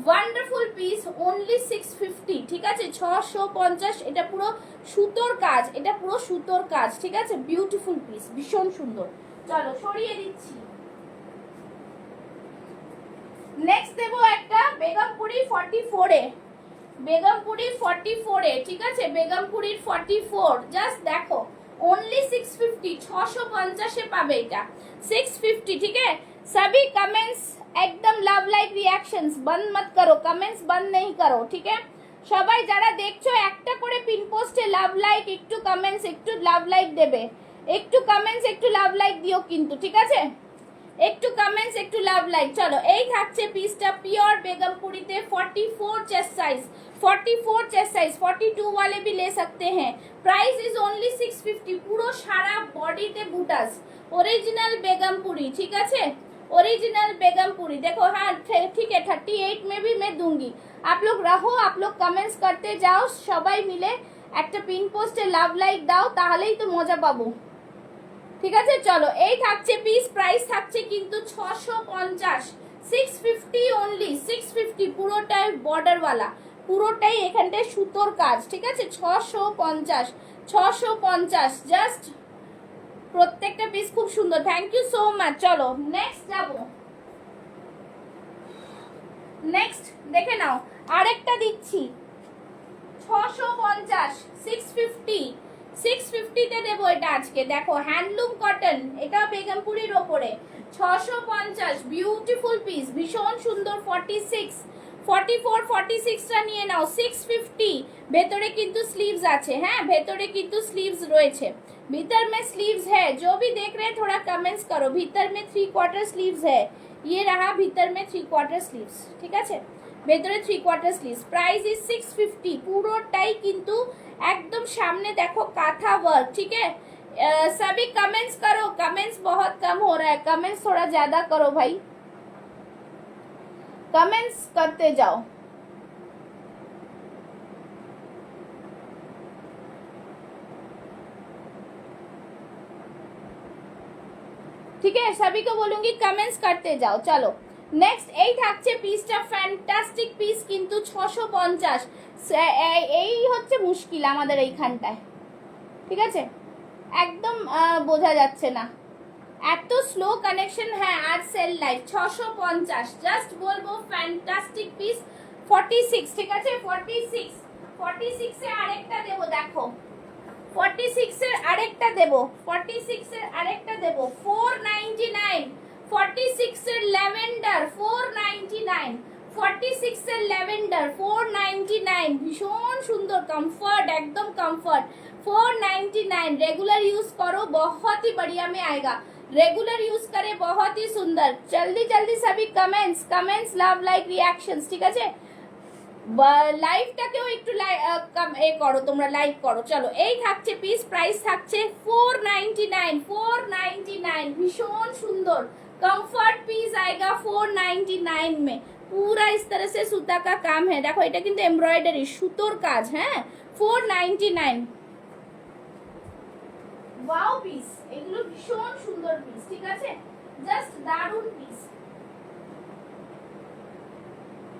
ওয়ান্ডারফুল পিস, ओनली 650, ঠিক আছে, 650, এটা পুরো সুতোর কাজ, এটা পুরো সুতোর কাজ, ঠিক আছে, বিউটিফুল পিস, ভীষণ সুন্দর। চলো সরিয়ে দিচ্ছি, নেক্সট দেবো একটা বেগমপুরি 44 এ, বেগমপুরি 44 এ, ঠিক আছে, বেগমপুরির 44 জাস্ট দেখো ओनली 650, 650 এ পাবে এটা 650, ठीक है। सभी कमेंट्स एकदम लव लाइक रिएक्शंस बंद मत करो, कमेंट्स बंद नहीं करो, ठीक है। সবাই যারা দেখছো একটা করে পিন পোস্টে লাভ লাইক, একটু কমেন্টস, একটু লাভ লাইক দেবে, একটু কমেন্টস, একটু লাভ লাইক দিও কিন্তু, ঠিক আছে, একটু কমেন্টস, একটু লাভ লাইক। চলো এই থাকছে পিসটা পিওর बेगमपुरीতে 44 चेस्ट साइज, 44 चेस्ट साइज, 42 वाले भी ले सकते हैं। Price is only 650। পুরো সারা বডিতে বুটাস, ओरिजिनल बेगमपुरी, ঠিক আছে, ओरिजिनल बेगमपुरी। देखो हाँ ठीक है, 38 में भी मैं दूंगी। आप लोग रहो, आप लोग कमेंट्स करते जाओ, সবাই মিলে একটা পিন পোস্টে লাভ লাইক দাও, তাহলেই তো মজা পাবো, ঠিক আছে। চলো এই থাকছে পিস, প্রাইস থাকছে কিন্তু 650, 650 অনলি, 650। পুরোটাই বর্ডারওয়ালা, পুরোটাই এখানটায় সুতোর কাজ, ঠিক আছে, 650, 650 জাস্ট। প্রত্যেকটা পিস খুব সুন্দর, থ্যাংক ইউ সো মাচ। চলো নেক্সট যাবো, নেক্সট দেখে নাও আরেকটা দিচ্ছি 650, 650, 650 তে দেবো এটা আজকে। দেখো হ্যান্ডলুম কটন, এটা বেগমপুরির ওপরে 650, বিউটিফুল পিস, ভীষণ সুন্দর। 46, 44, 46 টা নিয়ে নাও 650। ভেতরে কিন্তু স্লিভস আছে, হ্যাঁ ভেতরে কিন্তু স্লিভস রয়েছে, भीतर में स्लीव्स है। जो भी देख रहे हैं थोड़ा कमेंट्स करो, भीतर में 3/4 स्लीव्स है, ये रहा भीतर में 3/4 स्लीव्स, ঠিক আছে, ভেতরে 3/4 স্লিভস। Price is 650। পুরোটাই কিন্তু একদম সামনে দেখো কাঁথা ওয়ার্ক, ঠিক है। सभी कमेंट्स करो, कमेंट्स बहुत कम हो रहा है, कमेंट्स थोड़ा ज्यादा करो भाई, कमेंट्स करते जाओ। ठीक है, सभी को बोलूंगी कमेंट्स करते जाओ। चलो নেক্সট এই থাকছে পিসটা, ফ্যান্টাস্টিক পিস কিন্তু 650। এই হচ্ছে মুশকিল আমাদের এইখানটায়, ঠিক আছে, একদম বোঝা যাচ্ছে না, এত স্লো কানেকশন। হ্যাঁ আর সেল লাইভ 650 জাস্ট বলবো ফ্যান্টাস্টিক পিস। 46, ঠিক আছে, 46, 46 এ আরেকটা দেবো, দেখো 46 এর আরেকটা দেবো, 46 এর আরেকটা দেবো 499। 46 এর ল্যাভেন্ডার 499, 46 এর ল্যাভেন্ডার 499, ভীষণ সুন্দর, कंफर्ट एकदम कंफर्ट। 499 रेगुलर यूज करो, बहुत ही बढ़िया में आएगा, रेगुलर यूज करे बहुत ही सुंदर। जल्दी जल्दी सभी comments, comments love like reactions, ঠিক আছে, লাইভটাকেও একটু এ করো তোমরা, লাইক করো। চলো এই থাকছে পিস, প্রাইস থাকছে 499, 499, ভীষণ সুন্দর कंफर्ट पीस आएगा 499 में। पूरा इस तरह से सूता का काम है, देखो এটা কিন্তু এমব্রয়ডারি সুতোর কাজ, হ্যাঁ 499। ওয়াও পিস, এগুলো ভীষণ সুন্দর পিস, ঠিক আছে, জাস্ট দারুণ পিস।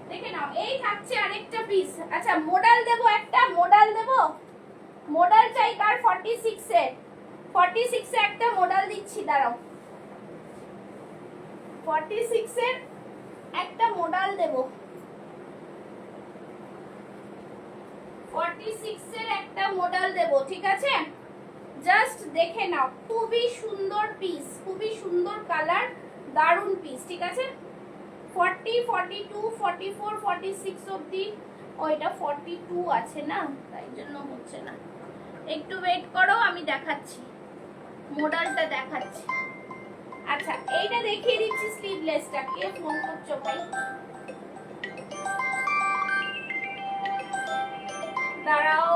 দেখে নাও এই থাকছে আরেকটা পিস। আচ্ছা মডেল দেবো, একটা মডেল দেবো, মডেল চাই কার 46 এর, 46 এ একটা মডেল দিচ্ছি, দাঁড়াও 46 এর একটা মডেল দেব, 46 এর একটা মডেল দেব, ঠিক আছে, জাস্ট দেখে নাও, খুবই সুন্দর পিস, খুবই সুন্দর কালার, দারুণ পিস, ঠিক আছে। 40, 42, 44, 46 অবধি, ওইটা 42 আছে না, তাই জন্য হচ্ছে না, একটু ওয়েট করো, আমি দেখাচ্ছি, মডেলটা দেখাচ্ছি। আচ্ছা এইটা দেখিয়ে দিচ্ছি স্লিভলেসটা। কে ফোন করছো ভাই, দাঁড়াও,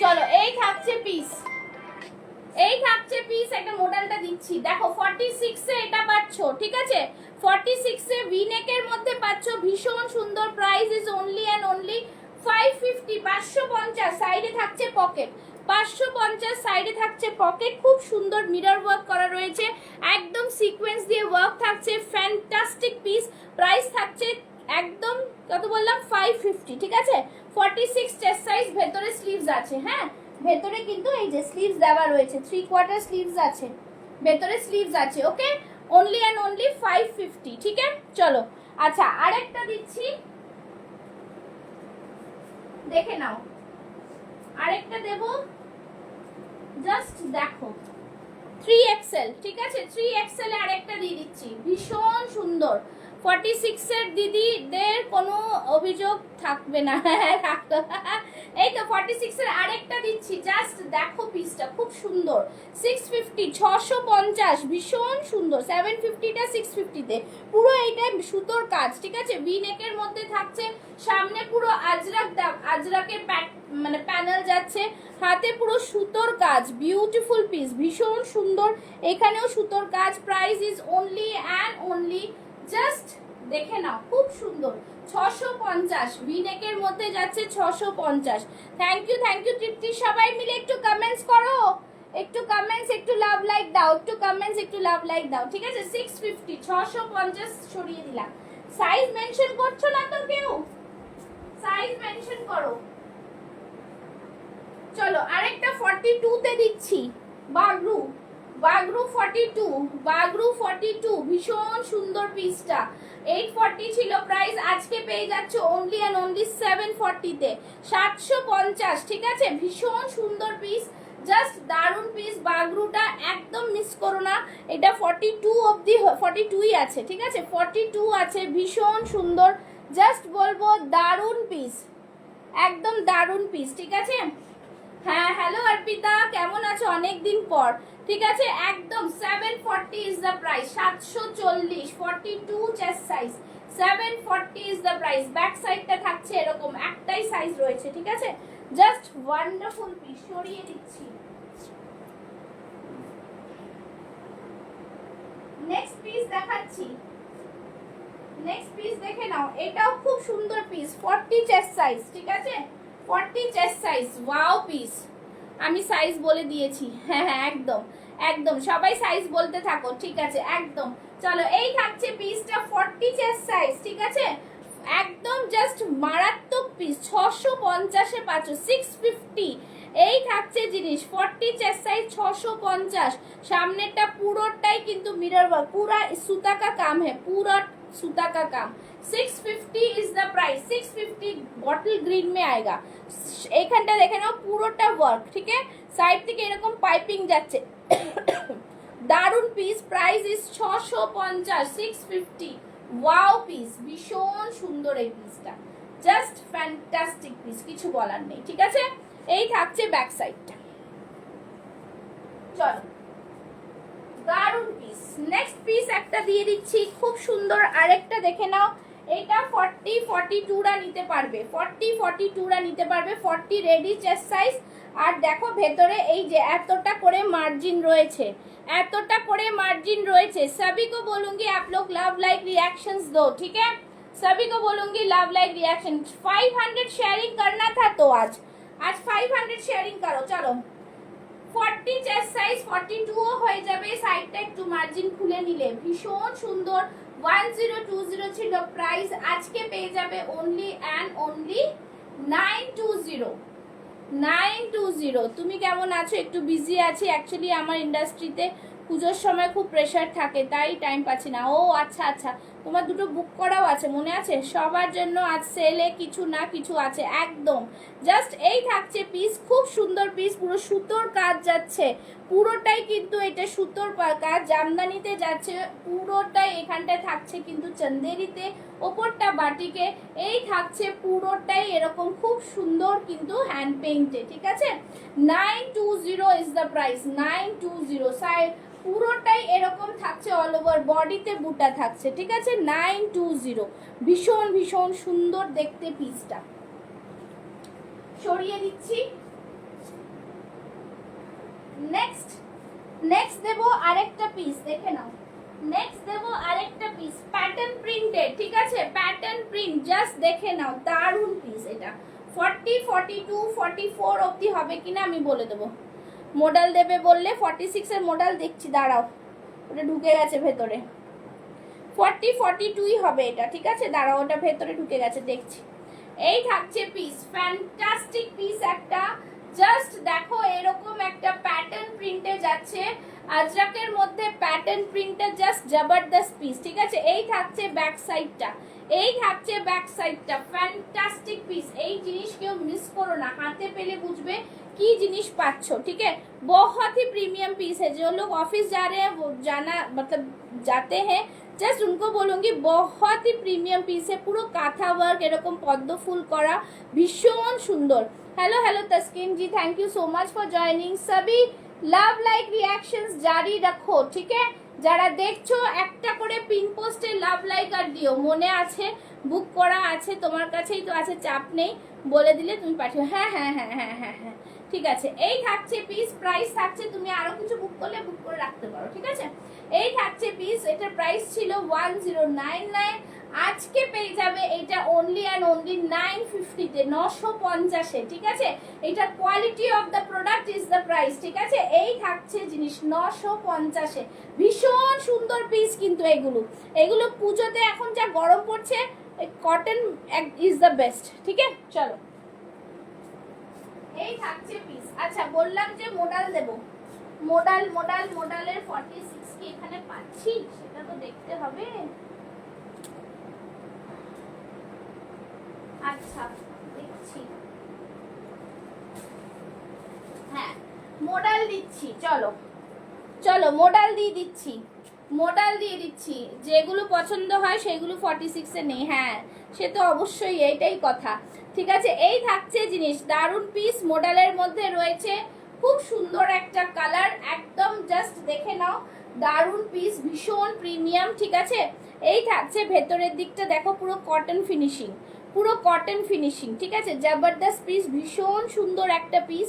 চলো এই থাকছে পিস, এই থাকছে পিস, একটা মডেলটা দিচ্ছি, দেখো 46 এ এটা পাচ্ছ, ঠিক আছে, 46 এ ভি নেকের মধ্যে পাচ্ছ, ভীষণ সুন্দর। Price is only and only 550, 550। সাইডে থাকছে পকেট, 550 সাইডে থাকছে পকেট, খুব সুন্দর মিরর ওয়ার্ক করা রয়েছে, একদম সিকোয়েন্স দিয়ে ওয়ার্ক থাকছে, ফ্যান্টাস্টিক পিস। প্রাইস থাকছে একদম কত বললাম 550, ঠিক আছে। 46 চেস্ট সাইজ, ভেতরে স্লিভস আছে, হ্যাঁ ভেতরে কিন্তু এই যে স্লিভস দেওয়া রয়েছে, 3/4 স্লিভস আছে, ভেতরে স্লিভস আছে। ওকে, অনলি অ্যান্ড অনলি 550। ঠিক আছে, চলো। আচ্ছা, আরেকটা দিচ্ছি, দেখে নাও। আরেকটা দেব, জাস্ট দেখো, 3XL। ঠিক আছে, 3XL এ আরেকটা দিয়ে দিচ্ছি, ভীষণ সুন্দর। 46 এর দিদিদের কোনো অভিযোগ থাকবে না। এই তো 46 এর আরেকটা দিচ্ছি, জাস্ট দেখো পিসটা খুব সুন্দর। 650, 650, ভীষণ সুন্দর। 750টা 650-তে, পুরো এইটা সুতোর কাজ। ঠিক আছে, ভি নেকের মধ্যে থাকছে, সামনে পুরো আজরাকের মানে প্যানেল যাচ্ছে, হাতে পুরো সুতোর কাজ, বিউটিফুল পিস, ভীষণ সুন্দর। এখানেও সুতোর কাজ। Price is only and only, just দেখে নাও, খুব সুন্দর, 650। ভি নেকের মধ্যে যাচ্ছে 650। থ্যাংক ইউ তৃপ্তি। সবাই মিলে একটু কমেন্টস করো, একটু কমেন্টস, একটু লাভ লাইক দাও, একটু কমেন্টস, একটু লাভ লাইক দাও। ঠিক আছে, 650, 650 সরিয়ে দিলাম। সাইজ মেনশন করছো না তো কেউ? সাইজ মেনশন করো। চলো, আরেকটা 42-তে দিচ্ছি, বাগরু 42, ভীষণ সুন্দর পিসটা। 840 ছিল প্রাইস, আজকে পেয়ে যাচ্ছে অনলি অ্যান্ড অনলি 740-তে, 750। ঠিক আছে, ভীষণ সুন্দর পিস, জাস্ট দারুন পিস। বাগরুটা একদম মিস করো না, এটা 42 অবধি, 42ই আছে। ঠিক আছে, 42 আছে, ভীষণ সুন্দর, জাস্ট বলবো দারুন পিস, একদম দারুন পিস। ঠিক আছে, হ্যাঁ, হ্যালো অর্পিতা, কেমন আছো? অনেকদিন পর। ঠিক আছে, একদম 740 is the price, 740, 42 chest size, 740 is the price. Back সাইডটা থাকছে এরকম, একটাই সাইজ রয়েছে। ঠিক আছে, জাস্ট ওয়ান্ডারফুল পিস। সরিয়ে দিচ্ছি, নেক্সট পিস দেখাচ্ছি। নেক্সট পিস দেখে নাও, এটাও খুব সুন্দর পিস, 40 চেস্ট সাইজ। ঠিক আছে, 40 চেস্ট সাইজ, ওয়াও পিস। আমি সাইজ বলে দিয়েছি, হ্যাঁ হ্যাঁ, একদম একদম, সবাই সাইজ বলতে থাকো। ঠিক আছে, একদম। চলো, এই থাকছে পিসটা, 40 চেস্ট সাইজ। ঠিক আছে, একদম জাস্ট মারাত্মক পিস, 650-এ পাচ্ছ, 650। এই থাকছে জিনিস, 40 চেস্ট সাইজ, 650। সামনেরটা পুরোটাই কিন্তু মিরর ওয়ার্ক, পুরা সুতা কা কাম হ্যাঁ, পুরা সুতা का काम। 650 is the price, 650 bottle green में आएगा। এইখানটা দেখে নাও, পুরোটা ওয়ার্ক। ঠিক আছে, সাইড থেকে এরকম পাইপিং যাচ্ছে, দারুন piece. Price is 650, 650, wow piece, ভীষণ সুন্দর এই পিসটা, জাস্ট ফ্যান্টাস্টিক পিস, কিছু বলার নেই। ঠিক আছে, এই থাকছে ব্যাক সাইডটা। চলো, দারুন পিস। নেক্সট পিস একটা দিয়ে দিচ্ছি, খুব সুন্দর, আরেকটা দেখে নাও। এটা 40, 42রা নিতে পারবে, 40, 42রা নিতে পারবে, 40 রেডি চেস্ট সাইজ। আর দেখো ভেতরে এই যে এতটা করে মার্জিন রয়েছে, এতটা করে মার্জিন রয়েছে। सभी को बोलूंगी आप लोग लव लाइक रिएक्शंस दो। ठीक है, सभी को बोलूंगी लव लाइक रिएक्शन। 500 शेयरिंग करना था, तो आज 500 शेयरिंग करो। चलो, 40 চেস্ট সাইজ, 42ও হয়ে যাবে। সাইডটা একটু মার্জিন খুলে নিলে, ভীষণ সুন্দর। 1020 ছিল প্রাইস, আজকে পেয়ে যাবে অনলি অ্যান্ড অনলি 920, 920। তুমি কেমন আছো? একটু বিজি আছি অ্যাকচুয়ালি, আমার ইন্ডাস্ট্রিতে পুজোর সময় খুব প্রেশার থাকে, তাই টাইম পাচ্ছি না। ও আচ্ছা আচ্ছা, তোমার দুটো বুক করাও আছে, মনে আছে? সবার জন্য আজ সেলে কিছু না কিছু আছে, একদম। জাস্ট এই থাকছে পিস, খুব সুন্দর পিস, পুরো সুতোর কাজ যাচ্ছে, পুরোটাই কিন্তু এটা সুতোর কাজ, জামদানিতে যাচ্ছে পুরোটাই। এখানটায় থাকছে কিন্তু চন্দেরিতে, ওপরটা বাটিকে। এই থাকছে পুরোটাই এরকম, খুব সুন্দর কিন্তু হ্যান্ড পেইন্টে। ঠিক আছে, 920 ইজ দ্য প্রাইস, 920। সাইড পুরোটাই এরকম থাকছে, অল ওভার বডিতে বুটা থাকছে। ঠিক আছে, 920, ভীষণ ভীষণ সুন্দর দেখতে পিসটা। সরিয়ে দিচ্ছি। নেক্সট দেবো আরেকটা পিস, দেখে নাও। নেক্সট দেবো আরেকটা পিস, প্যাটার্ন প্রিন্টেড। ঠিক আছে, প্যাটার্ন প্রিন্ট, জাস্ট দেখে নাও, দারুন পিস। এটা 40, 42, 44 অবধি হবে কিনা আমি বলে দেবো। মডেল দেবে বললে, 46 এর মডেল দেখছি, দাঁড়াও, ওটা ঢুকে গেছে ভেতরে। 40, 42ই হবে এটা। ঠিক আছে, দাঁড়াও, ওটা ভেতরে ঢুকে গেছে, দেখছি। এই থাকছে পিস, ফ্যান্টাস্টিক পিস একটা, জাস্ট দেখো এরকম একটা প্যাটার্ন প্রিন্টে যাচ্ছে, আজরাকের মধ্যে প্যাটার্ন প্রিন্টটা জাস্ট জবরদস্ত পিস, ঠিক আছে। এই থাকছে ব্যাক সাইডটা, এই থাকছে ব্যাক সাইডটা, ফ্যান্টাস্টিক পিস। এই জিনিস কেউ মিস করো না, হাতে পেলে বুঝবে কি জিনিস পাচ্ছ, ठीक है। बहुत ही प्रीमियम पीस है, जो लोग ऑफिस जा रहे हैं वो जाना मतलब जाते हैं, জাস্ট उनको बोलूंगी बहुत ही প্রিমিয়াম পিস है, পুরো কাঁথা ওয়ার্ক এরকম পদ্ম ফুল করা, ভীষণ সুন্দর। Hello hello Taskin ji, thank you so much for joining. সবই লাভ লাইক রিয়াকশনস জারি রাখো, ঠিক है। যারা দেখছো একটা করে পিন পোস্টে লাভ লাইক আর দিও, মনে আছে বুক করা আছে তোমার কাছেই তো আছে, চাপ নেই, বলে দিলে তুমি পাঠিও। হ্যাঁ হ্যাঁ হ্যাঁ হ্যাঁ হ্যাঁ হ্যাঁ ঠিক আছে। এই থাকছে পিস, প্রাইস থাকছে, তুমি আরো কিছু বুক করলে বুক করে রাখতে পারো, ঠিক আছে। এই থাকছে পিস, এটার প্রাইস ছিল 1099, আজকে পেয়ে যাবে এটা অনলি অ্যান্ড অনলি 950 তে, 950 এ, ঠিক আছে। এটা quality of the product is the price, ঠিক আছে। এই থাকছে জিনিস 950 এ, ভীষণ সুন্দর পিস কিন্তু এগুলো, এগুলো পুজোতে এখন যা গরম পড়ছে কটন ইজ দ্য বেস্ট, ঠিক আছে। চলো এই থাকছে পিস। আচ্ছা বললাম যে মোডাল দেব, মোডালের 46 কি এখানে পাচ্ছি সেটা তো দেখতে হবে। আচ্ছা দেখছি, হ্যাঁ মোডাল দিচ্ছি, চলো চলো মোডাল দিয়ে দিচ্ছি, মোডাল দিয়ে দিচ্ছি, যেগুলো পছন্দ হয় সেগুলো 46 এ নেই, হ্যাঁ সে তো অবশ্যই, এইটাই কথা, ঠিক আছে। এই থাকছে জিনিস, দারুন পিস, মোডালের মধ্যে রয়েছে খুব সুন্দর একটা কালার, একদম জাস্ট দেখে নাও, দারুন পিস, ভীষণ প্রিমিয়াম, ঠিক আছে। এই থাকছে ভেতরের দিকটা দেখো, পুরো কটন ফিনিশিং, পুরো কটন ফিনিশিং, ঠিক আছে। জবরদস্ত পিস, ভীষণ সুন্দর একটা পিস,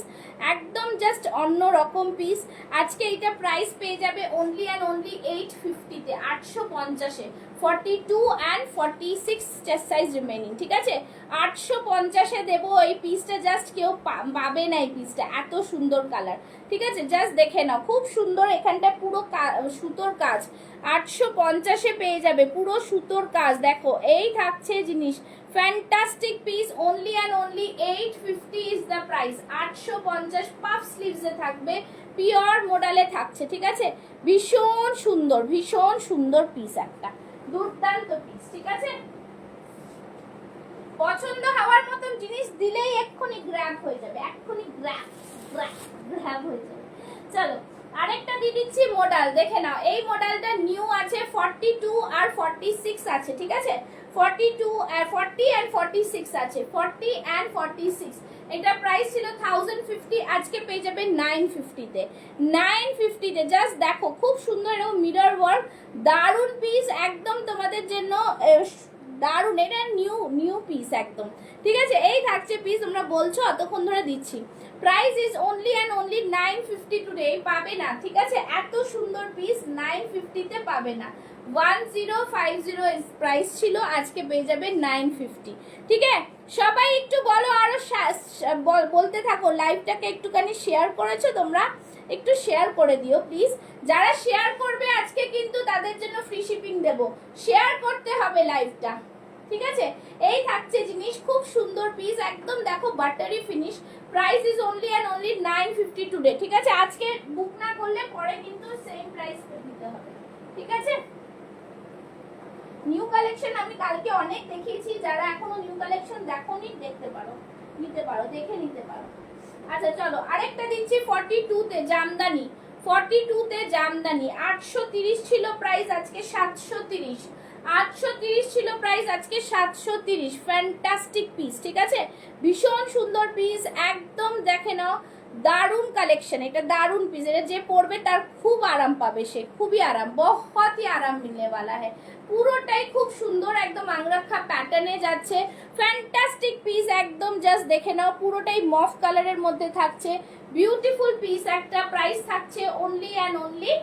একদম জাস্ট অন্য রকম পিস। আজকে এটা প্রাইস পেয়ে যাবে অনলি অ্যান্ড অনলি 850 তে, 850 এ, 42 অ্যান্ড 46 চেস্ট সাইজ রিমেনিং, ঠিক আছে। 850 এ দেবো এই পিসটা, জাস্ট কেউ পাবে না এই পিসটা, এত সুন্দর কালার, ঠিক আছে। জাস্ট দেখে নাও, খুব সুন্দর, এখানটা পুরো সুতোর কাজ, 850 এ পেয়ে যাবে, পুরো সুতোর কাজ, দেখো এই থাকছে জিনিস, fantastic piece, only and only 850 is the price. 850 puff স্লিভসে থাকবে, পিওর মোডালে থাকছে, ঠিক আছে। ভীষণ সুন্দর, ভীষণ সুন্দর পিস, একটা দুর্দান্ত পিস, ঠিক আছে। পছন্দ হওয়ার মতন জিনিস দিলেই এক্ষুনি গ্র্যাব হয়ে যাবে, এক্ষুনি গ্র্যাব হয়ে যাবে। চলো আরেকটা দিয়ে দিচ্ছি মডেল, দেখে নাও, এই মডেলটা নিউ আছে, 42 আর 46 আছে, ঠিক আছে। 42 আর 40 and 46 আছে, 40 and 46, এটা প্রাইস ছিল 1050, আজকে পেয়ে যাবে 950 তে, 950 তে। জাস্ট দেখো খুব সুন্দর এরকম মিরর ওয়ার্ক, দারুন পিস, একদম তোমাদের জন্য দারুন, এটা নিউ পিস একদম, ঠিক আছে। এই থাকছে পিস, তোমরা বলছো অতক্ষণ ধরে দিচ্ছি, price is only and only 950 today, পাবে না, ঠিক আছে। এত সুন্দর পিস 950 তে পাবে না, 1050 প্রাইস ছিল, আজকে পেয়ে যাবে 950, ঠিক আছে। সবাই একটু বলো, আরো বলতে থাকো, লাইভটাকে একটুখানি শেয়ার করেছো তোমরা, একটু শেয়ার করে দিও প্লিজ। যারা শেয়ার করবে আজকে কিন্তু তাদের জন্য ফ্রি শিপিং দেব, শেয়ার করতে হবে লাইভটা, ঠিক আছে। এই থাকছে জিনিস, খুব সুন্দর পিস, একদম দেখো buttery finish, price is only and only 950 today, ঠিক আছে। আজকে বুক না করলে পরে কিন্তু সেম প্রাইস দিতে হবে, ঠিক আছে। নিউ কালেকশন আমি কালকে অনেক দেখিয়েছি, যারা এখনো নিউ কালেকশন দেখোনি দেখতে পারো, নিতে পারো, দেখে নিতে পারো। আচ্ছা চলো আরেকটা দিচ্ছি 42 তে জামদানি, 42 তে জামদানি, 830 ছিল প্রাইস, আজকে 730, 830 ছিল প্রাইস, আজকে 730, ফ্যান্টাস্টিক পিস, ঠিক আছে। ভীষণ সুন্দর পিস, একদম দেখে নাও, দারুন কালেকশন, এটা দারুন পিস, এটা যে পরবে তার খুব আরাম পাবে, সে খুবই আরাম, বহুত হি আরাম মিলনে वाला है। পুরোটাই খুব সুন্দর, একদম আংরাখা প্যাটার্নে যাচ্ছে, ফ্যান্টাস্টিক পিস, একদম জাস্ট দেখে নাও, পুরোটাই মফ কালারের মধ্যে থাকছে, বিউটিফুল পিস একটা, প্রাইস থাকছে অনলি অ্যান্ড অনলি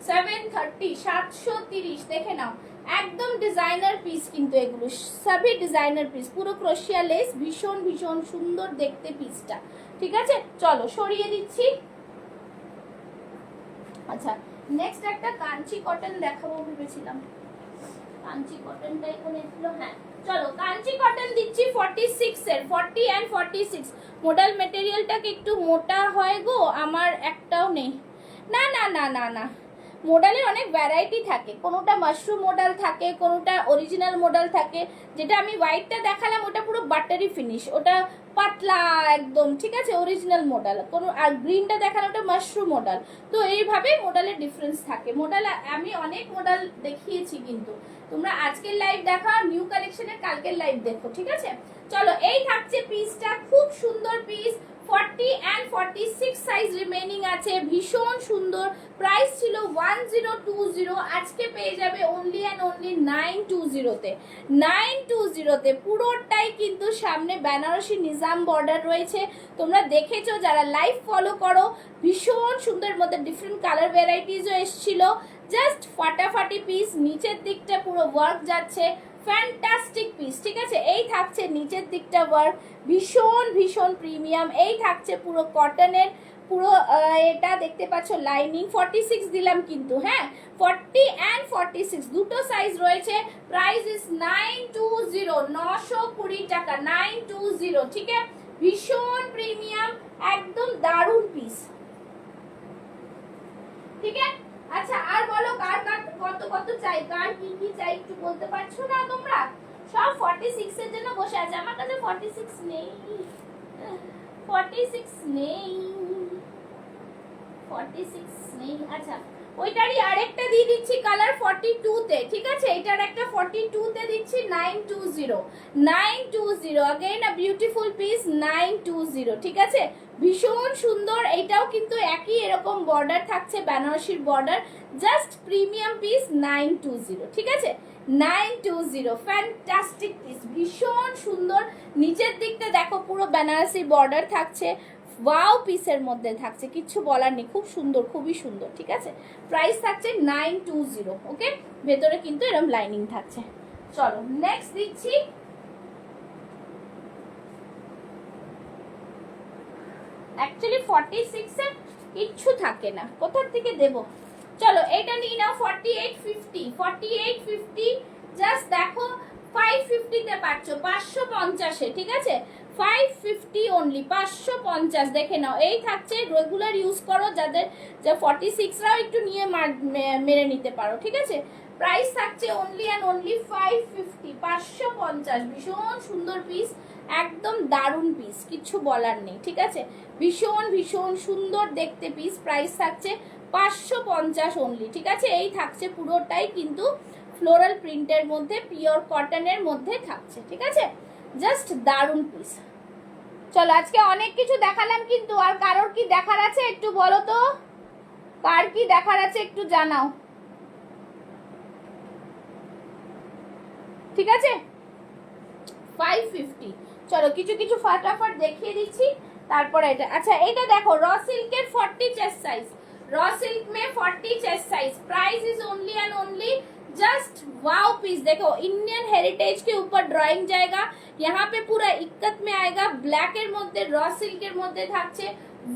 730, 730, দেখে নাও, একদম ডিজাইনার পিস কিন্তু এগুলো সবই ডিজাইনার পিস, পুরো ক্রোশিয়া লেস, ভীষণ ভীষণ সুন্দর দেখতে পিসটা, ঠিক আছে। চলো সরিয়ে দিচ্ছি। আচ্ছা নেক্সট একটা কাঞ্চি কটন দেখাবো ভেবেছিলাম, কাঞ্চি কটনটা এখানে ছিল, হ্যাঁ চলো কাঞ্চি কটন দিচ্ছি 46 এর, 40 এন্ড 46। মডেল মেটেরিয়ালটাকে একটু মোটা হয় গো, আমার একটাও নেই। না না না না না, মডেলের অনেক ভ্যারাইটি থাকে, কোনোটা মাশরুম মডেল থাকে, কোনোটা অরিজিনাল মডেল থাকে। যেটা আমি হোয়াইটটা দেখালাম ওটা পুরো বাটারি ফিনিশ, ওটা পাতলা একদম, ঠিক আছে, অরিজিনাল মডেল। কোনো আর গ্রিনটা দেখালাম ওটা মাশরুম মডেল। তো এইভাবে মডেলের ডিফারেন্স থাকে। মডেল আমি অনেক মডেল দেখিয়েছি, কিন্তু তোমরা আজকের লাইভ দেখা, নিউ কালেকশনের কালকের লাইভ দেখো, ঠিক আছে। চলো এই থাকছে পিসটা, খুব সুন্দর পিস, 40 এন্ড 46 সাইজ রিমেইনিং আছে, ভীষণ সুন্দর। প্রাইস ছিল 1020, আজকে পেয়ে যাবে অনলি এন্ড অনলি 920 তে। 920 তে পুরোটাই কিন্তু সামনে বেনারসি নিজাম বর্ডার রয়েছে। তোমরা দেখেছো যারা লাইভ ফলো করো, ভীষণ সুন্দর, মধ্যে ডিফারেন্ট কালার ভ্যারাইটিসও এসেছিল। জাস্ট ফাটাফাটি পিস, নিচের দিকটা পুরো ওয়ার্ক যাচ্ছে, ফ্যান্টাস্টিক পিস, ঠিক আছে। এই থাকছে নিচের দিকটা ওয়ার্ক, ভীষণ ভীষণ প্রিমিয়াম। এই থাকছে পুরো কটনের, পুরো এটা দেখতে পাচ্ছ লাইনিং। 46 দিলাম কিন্তু, হ্যাঁ 40 এন্ড 46 দুটো সাইজ রয়েছে। প্রাইস ইজ 920, 920 টাকা, 920, ঠিক আছে। ভীষণ প্রিমিয়াম, একদম দারুণ পিস, ঠিক আছে। আচ্ছা আর বলো কার কার কত কত চাই, কার কি কি চাই একটু বলতে পারছো না তোমরা? সব 46 এর জন্য বসে আছে, আমার কাছে 46 নেই, 46 নেই, 46 নেই। আচ্ছা ওইটারই আরেকটা দিয়ে দিচ্ছি কালার 42 তে, ঠিক আছে। এটার একটা 42 তে দিচ্ছি 920, 920 अगेन আ বিউটিফুল পিস, 920, ঠিক আছে। ভীষণ সুন্দর, এটাও কিন্তু একই এরকম বর্ডার থাকছে, বেনারসির বর্ডার, জাস্ট প্রিমিয়াম পিস 920, ঠিক আছে। 920 ফ্যান্টাস্টিক পিস, ভীষণ সুন্দর। নিচের দিকটা দেখো পুরো বেনারসি বর্ডার থাকছে, ওয়াও পিসের মধ্যে থাকছে, কিচ্ছু বলার নেই, খুব সুন্দর, খুবই সুন্দর, ঠিক আছে। প্রাইস থাকছে 920, ওকে। ভেতরে কিন্তু এরকম লাইনিং থাকছে। চলো নেক্সট দিচ্ছি, অ্যাকচুয়ালি 46 এর কিচ্ছু থাকে না, কোথার থেকে দেব। চলো এটা নিয়ে নাও 4850, 4850, জাস্ট দেখো 550 তে পাচ্ছ, 550 এ, ঠিক আছে। 550 অনলি, 550, দেখে নাও। এই থাকছে, রেগুলার ইউজ করো যাদের, যা 46 রাও একটু নিয়ে মেরে নিতে পারো, ঠিক আছে। প্রাইস থাকছে অনলি অ্যান্ড অনলি 550, 550, ভীষণ সুন্দর পিস, একদম দারুণ পিস, কিছু বলার নেই, ঠিক আছে। ভীষণ ভীষণ সুন্দর দেখতে পিস। প্রাইস থাকছে 550 অনলি, ঠিক আছে। এই থাকছে পুরোটাই কিন্তু ফ্লোরাল প্রিন্টের মধ্যে, পিওর কটনের মধ্যে থাকছে, ঠিক আছে। জাস্ট দারুণ পিস। চলো আজকে অনেক কিছু দেখালাম, কিন্তু আর কারোর কি দেখার আছে একটু বলো তো, কার কি দেখার আছে একটু জানাও, ঠিক আছে। 550, চলো কিছু কিছু ফাটাফাট দেখিয়ে দিচ্ছি, তারপর এটা। আচ্ছা এটা দেখো র সিল্কের 40 চেস্ট সাইজ, র सिल्क में 40 chest size, price is only and only just wow piece. देखो इंडियन हेरिटेज के ऊपर ड्राइंग जाएगा, यहाँ पे पूरा इक्कत में आएगा, ब्लैक এর মধ্যে র সিল্কের মধ্যে থাকছে,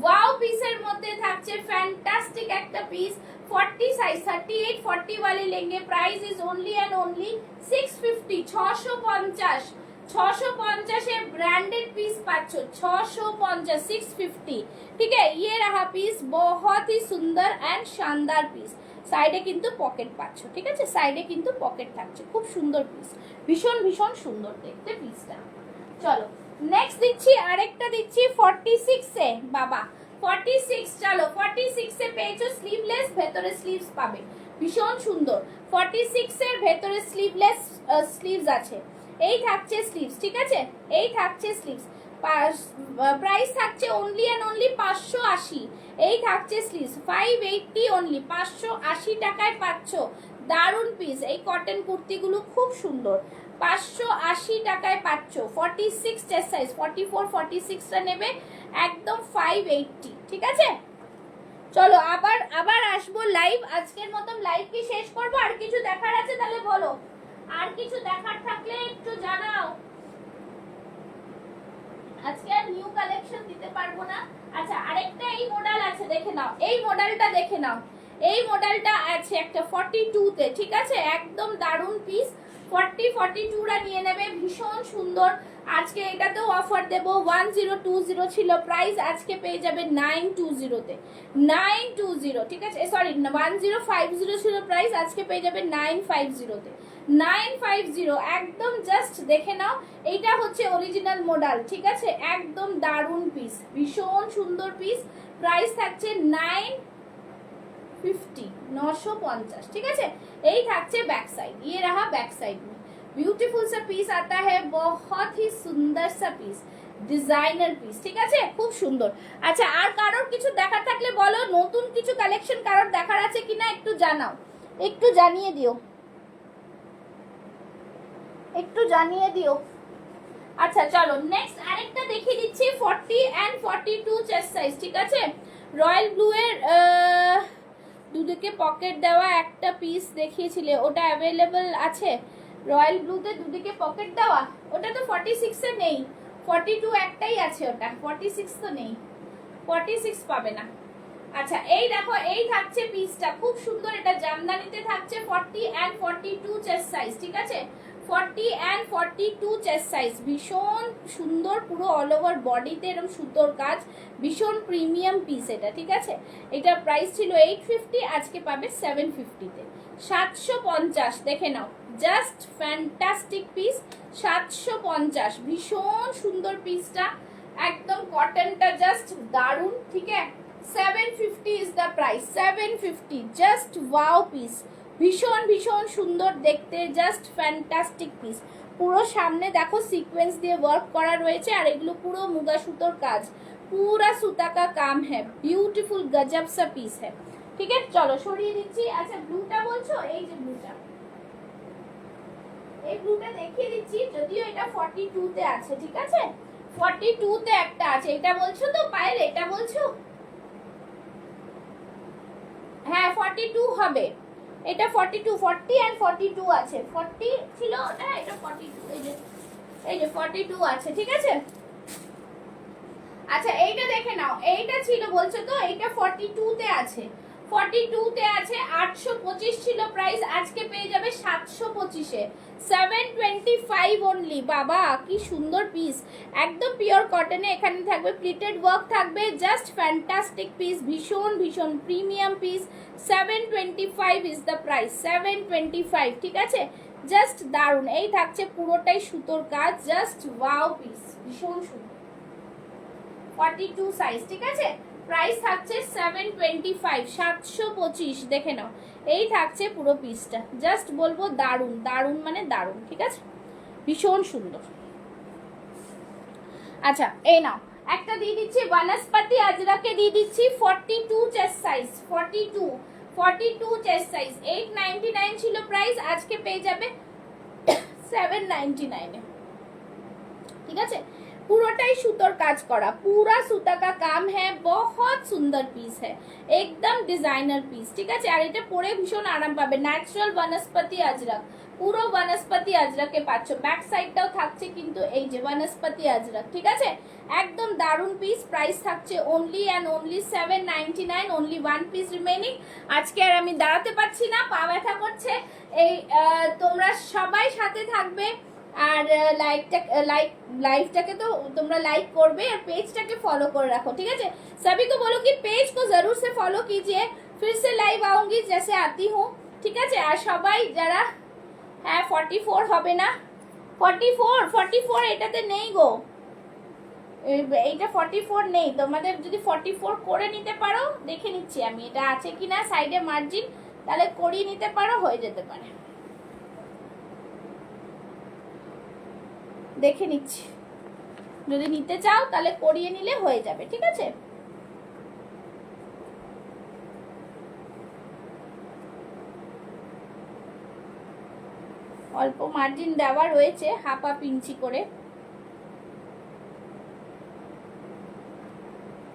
ওয়াও পিসের মধ্যে থাকছে, ফ্যান্টাস্টিক একটা পিস। 40 साइज 38 40 वाले लेंगे, price is only and only 650, 650, 650 এ ब्रांडेड पीस पाচ্ছ, 650, 650, ठीक है। ये रहा पीस, बहुत ही सुंदर एंड शानदार पीस। সাইডে কিন্তু পকেট পাচ্ছ, ঠিক আছে, সাইডে কিন্তু পকেট থাকছে, খুব সুন্দর পিস, ভীষণ ভীষণ সুন্দর দেখতে পিসটা। চলো নেক্সট দিচ্ছি, আরেকটা দিচ্ছি 46 এ, বাবা 46, চলো 46 এ পেয়েছো স্লিভলেস, ভেতরে স্লিভস পাবে, ভীষণ সুন্দর। 46 এর ভেতরে স্লিভলেস স্লিভস আছে, এই থাকছে স্লিভস, ঠিক আছে, এই থাকছে স্লিভস। প্রাইস থাকছে অনলি এন্ড অনলি 580, এই থাকছে স্লিভস 580 অনলি, 580 টাকায় পাচ্ছ, দারুন পিস। এই কটন কুর্তিগুলো খুব সুন্দর, 580 টাকায় পাচ্ছ। 46 চেস্ট সাইজ, 44 46 টা নেবে একদম 580, ঠিক আছে। চলো আবার আবার আসবো লাইভ, আজকের মতন লাইভ কি শেষ করবো? আর কিছু দেখার আছে তাহলে বলো, আর কিছু দেখার থাকলে একটু জানাও, আজকে আর নিউ কালেকশন দিতে পারবো না। আচ্ছা আরেকটা এই মডেল আছে, দেখে নাও, এই মডেলটা দেখে নাও, এই মডেলটা আছে একটা 42 তে, ঠিক আছে, একদম দারুন পিস, 42রা নিয়ে নেবে, ভীষণ সুন্দর। আজকে এটাতেও অফার দেবো, 1020 ছিল প্রাইস, আজকে পেয়ে যাবে 920-তে, 920, ঠিক আছে, সরি 1050 ছিল প্রাইস, আজকে পেয়ে যাবে 950-তে, 950 একদম। জাস্ট দেখে নাও, এইটা হচ্ছে অরিজিনাল মডেল, ঠিক আছে, একদম দারুণ পিস, ভীষণ সুন্দর পিস। প্রাইস থাকছে 950, ठीक है। यही থাকছে बैक साइड, ये रहा बैक साइड में ब्यूटीफुल सा पीस आता है, बहुत ही सुंदर सा पीस, ডিজাইনার পিস, ঠিক আছে, খুব সুন্দর। আচ্ছা, আর কারোর কিছু দেখার থাকলে বলো, নতুন কিছু কালেকশন কারোর দেখার আছে কিনা একটু জানাও, একটু জানিয়ে দিও, একটু জানিয়ে দিও। আচ্ছা চলো নেক্সট আরেকটা দেখিয়ে দিচ্ছি, 40 and 42 চেস্ট সাইজ, ঠিক আছে। রয়্যাল ব্লু এর দুদিকে পকেট দেওয়া একটা পিস দেখিয়েছিলে, ওটা অ্যাভেলেবল আছে? রয়্যাল ব্লুতে দুদিকে পকেট দেওয়া, ওটা তো 46 এ নেই, 42 একটাই আছে, ওটা 46 তো নেই, 46 পাবে না। আচ্ছা এই দেখো, এই থাকছে পিসটা, খুব সুন্দর, এটা জামদানিতে থাকছে, 40 and 42 চেস্ট সাইজ, ঠিক আছে, 40 and 42 চেস্ট সাইজ, ভীষণ সুন্দর, পুরো অল ওভার বডিতে এরকম সুন্দর কাজ, ভীষণ প্রিমিয়াম পিস এটা, ঠিক আছে। এটা প্রাইস ছিল 850, আজকে পাবে 750-তে, 750, দেখে নাও, জাস্ট ফ্যান্টাস্টিক পিস, 750, ভীষণ সুন্দর পিসটা, একদম কটনটা জাস্ট দারুণ, ঠিক আছে। 750 is the price, 750, just wow piece, ভীষণ ভীষণ সুন্দর দেখতে, জাস্ট ফ্যান্টাস্টিক পিস। পুরো সামনে দেখো সিকোয়েন্স দিয়ে ওয়ার্ক করা রয়েছে, আর এগুলো পুরো মুগা সুতোর কাজ, পুরা সুতা কা কাম হ্যাঁ, বিউটিফুল গজব সা পিস হ্যাঁ, ঠিক আছে। চলো সরিয়ে দিচ্ছি। আচ্ছা ব্লুটা বলছো, এই যে ব্লুটা, এই ব্লুটা দেখিয়ে দিচ্ছি, যদিও এটা 42-তে আছে, ঠিক আছে, 42-তে একটা আছে, এটা বলছো তো পায়েল, এটা বলছো? হ্যাঁ 42 হবে, এটা 42, 40 and 42 আছে, 40 ছিল ওটা, এটা 42, এই যে 42 আছে, ঠিক আছে। আচ্ছা এইটা দেখে নাও, এইটা ছিল বলছো তো, এইটা 42-তে আছে, 42-তে আছে, 825 ছিল প্রাইস, আজকে পেয়ে যাবে 725-এ, 725 অনলি। বাবা কি সুন্দর পিস, একদম পিওর কটনে, এখানে থাকবে প্লিটেড ওয়ার্ক থাকবে, জাস্ট ফ্যান্টাস্টিক পিস, ভীষণ ভীষণ premium piece, 725 is the price, 725, ঠিক আছে, জাস্ট দারুন। এই থাকছে পুরোটাই সুতোর কাজ, জাস্ট ওয়াও পিস, ভীষণ সুন্দর, 42 সাইজ, ঠিক আছে। প্রাইস থাকছে 725, 725, দেখে নাও, এই থাকছে পুরো পিসটা, জাস্ট বলবো দারুন, দারুন মানে দারুন, ঠিক আছে, ভীষণ সুন্দর। আচ্ছা এই নাও একটা দিয়ে দিচ্ছি, বনস্পতি আজরাকে দিয়ে দিচ্ছি, 42 চেস্ট সাইজ, 42 চেস্ট সাইজ, 899 ছিল প্রাইস, আজকে পেয়ে যাবে 799-এ, ঠিক আছে। पूराटाई सुतोर काज करा, पूरा सूता का काम है, बहुत सुंदर पीस है, एकदम डिजाइनर पीस, ठीक है। और এটা পরে ভীষণ আরাম পাবে, ন্যাচারাল বনস্পতি আজরক, পুরো বনস্পতি আজরকে পাচ্ছ, ব্যাক সাইডটাও থাকছে কিন্তু এই যে বনস্পতি আজরক, ঠিক আছে, একদম দারুন পিস। প্রাইস থাকছে only and only 799, only one piece remaining. আজকে আর আমি দাঁড়াতে পারছি না, পা ব্যথা করছে, এই তোমরা সবাই সাথে থাকবে, আর लाइवटाके तो तुमरा लाइक करबे और पेजटाके फॉलो कर रखो, ठीक है। सभी को बोलो कि पेज को जरूर से फॉलो कीजिए, फिर से लाइव आऊंगी जैसे आती हूँ, ठीक है। और सबाई जरा हाँ 44 হবে না, 44 এটাতে নেই গো, এইটা 44 নেই, তোমাদের যদি 44 করে নিতে পারো, দেখে নিচ্ছি আমি এটা আছে কিনা সাইডে মার্জিন, তাহলে করিয়ে নিতে পারো, হয়ে যেতে পারে, দেখে নিচ্ছি, যদি নিতে চাও তাহলে করিয়ে নিলে হয়ে যাবে, ঠিক আছে। অল্প মার্জিন দেওয়া রয়েছে, হাফ হাফ ইঞ্চি করে,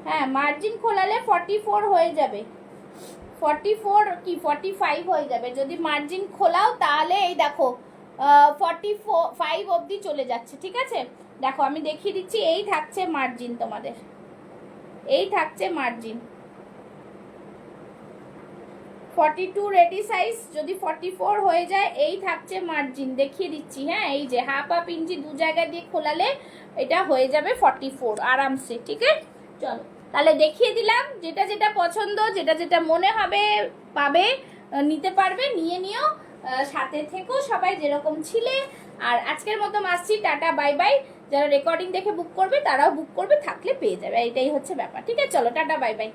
হ্যাঁ মার্জিন খোলালে 44 হয়ে যাবে, 44 কি 45 হয়ে যাবে, যদি মার্জিন খোলাও তাহলে এই দেখো 45 অবধি চলে যাচ্ছে, ঠিক আছে। দেখো আমি দেখিয়ে দিচ্ছি, এই থাকছে মার্জিন, তোমাদের এই থাকছে মার্জিন, 42 রেডি সাইজ, যদি 44 হয়ে যায় এই থাকছে মার্জিন, দেখিয়ে দিচ্ছি। হ্যাঁ, এই যে হাফ ইঞ্চি দু জায়গা দিয়ে খোলালে এটা হয়ে যাবে 44 আরামসে। ঠিক আছে, চলো তাহলে দেখিয়ে দিলাম। যেটা যেটা পছন্দ, যেটা যেটা মনে হবে পাবে, নিতে পারবে, নিয়ে নিও। সাথে থেকো সবাই যেরকম ছিলে। আর আজকের মতো আসছি, টাটা বাই বাই। যারা রেকর্ডিং দেখে বুক করবে তারাও বুক করবে, থাকলে পেয়ে যাবে, এটাই হচ্ছে ব্যাপার। ঠিক আছে, চলো টাটা বাই বাই।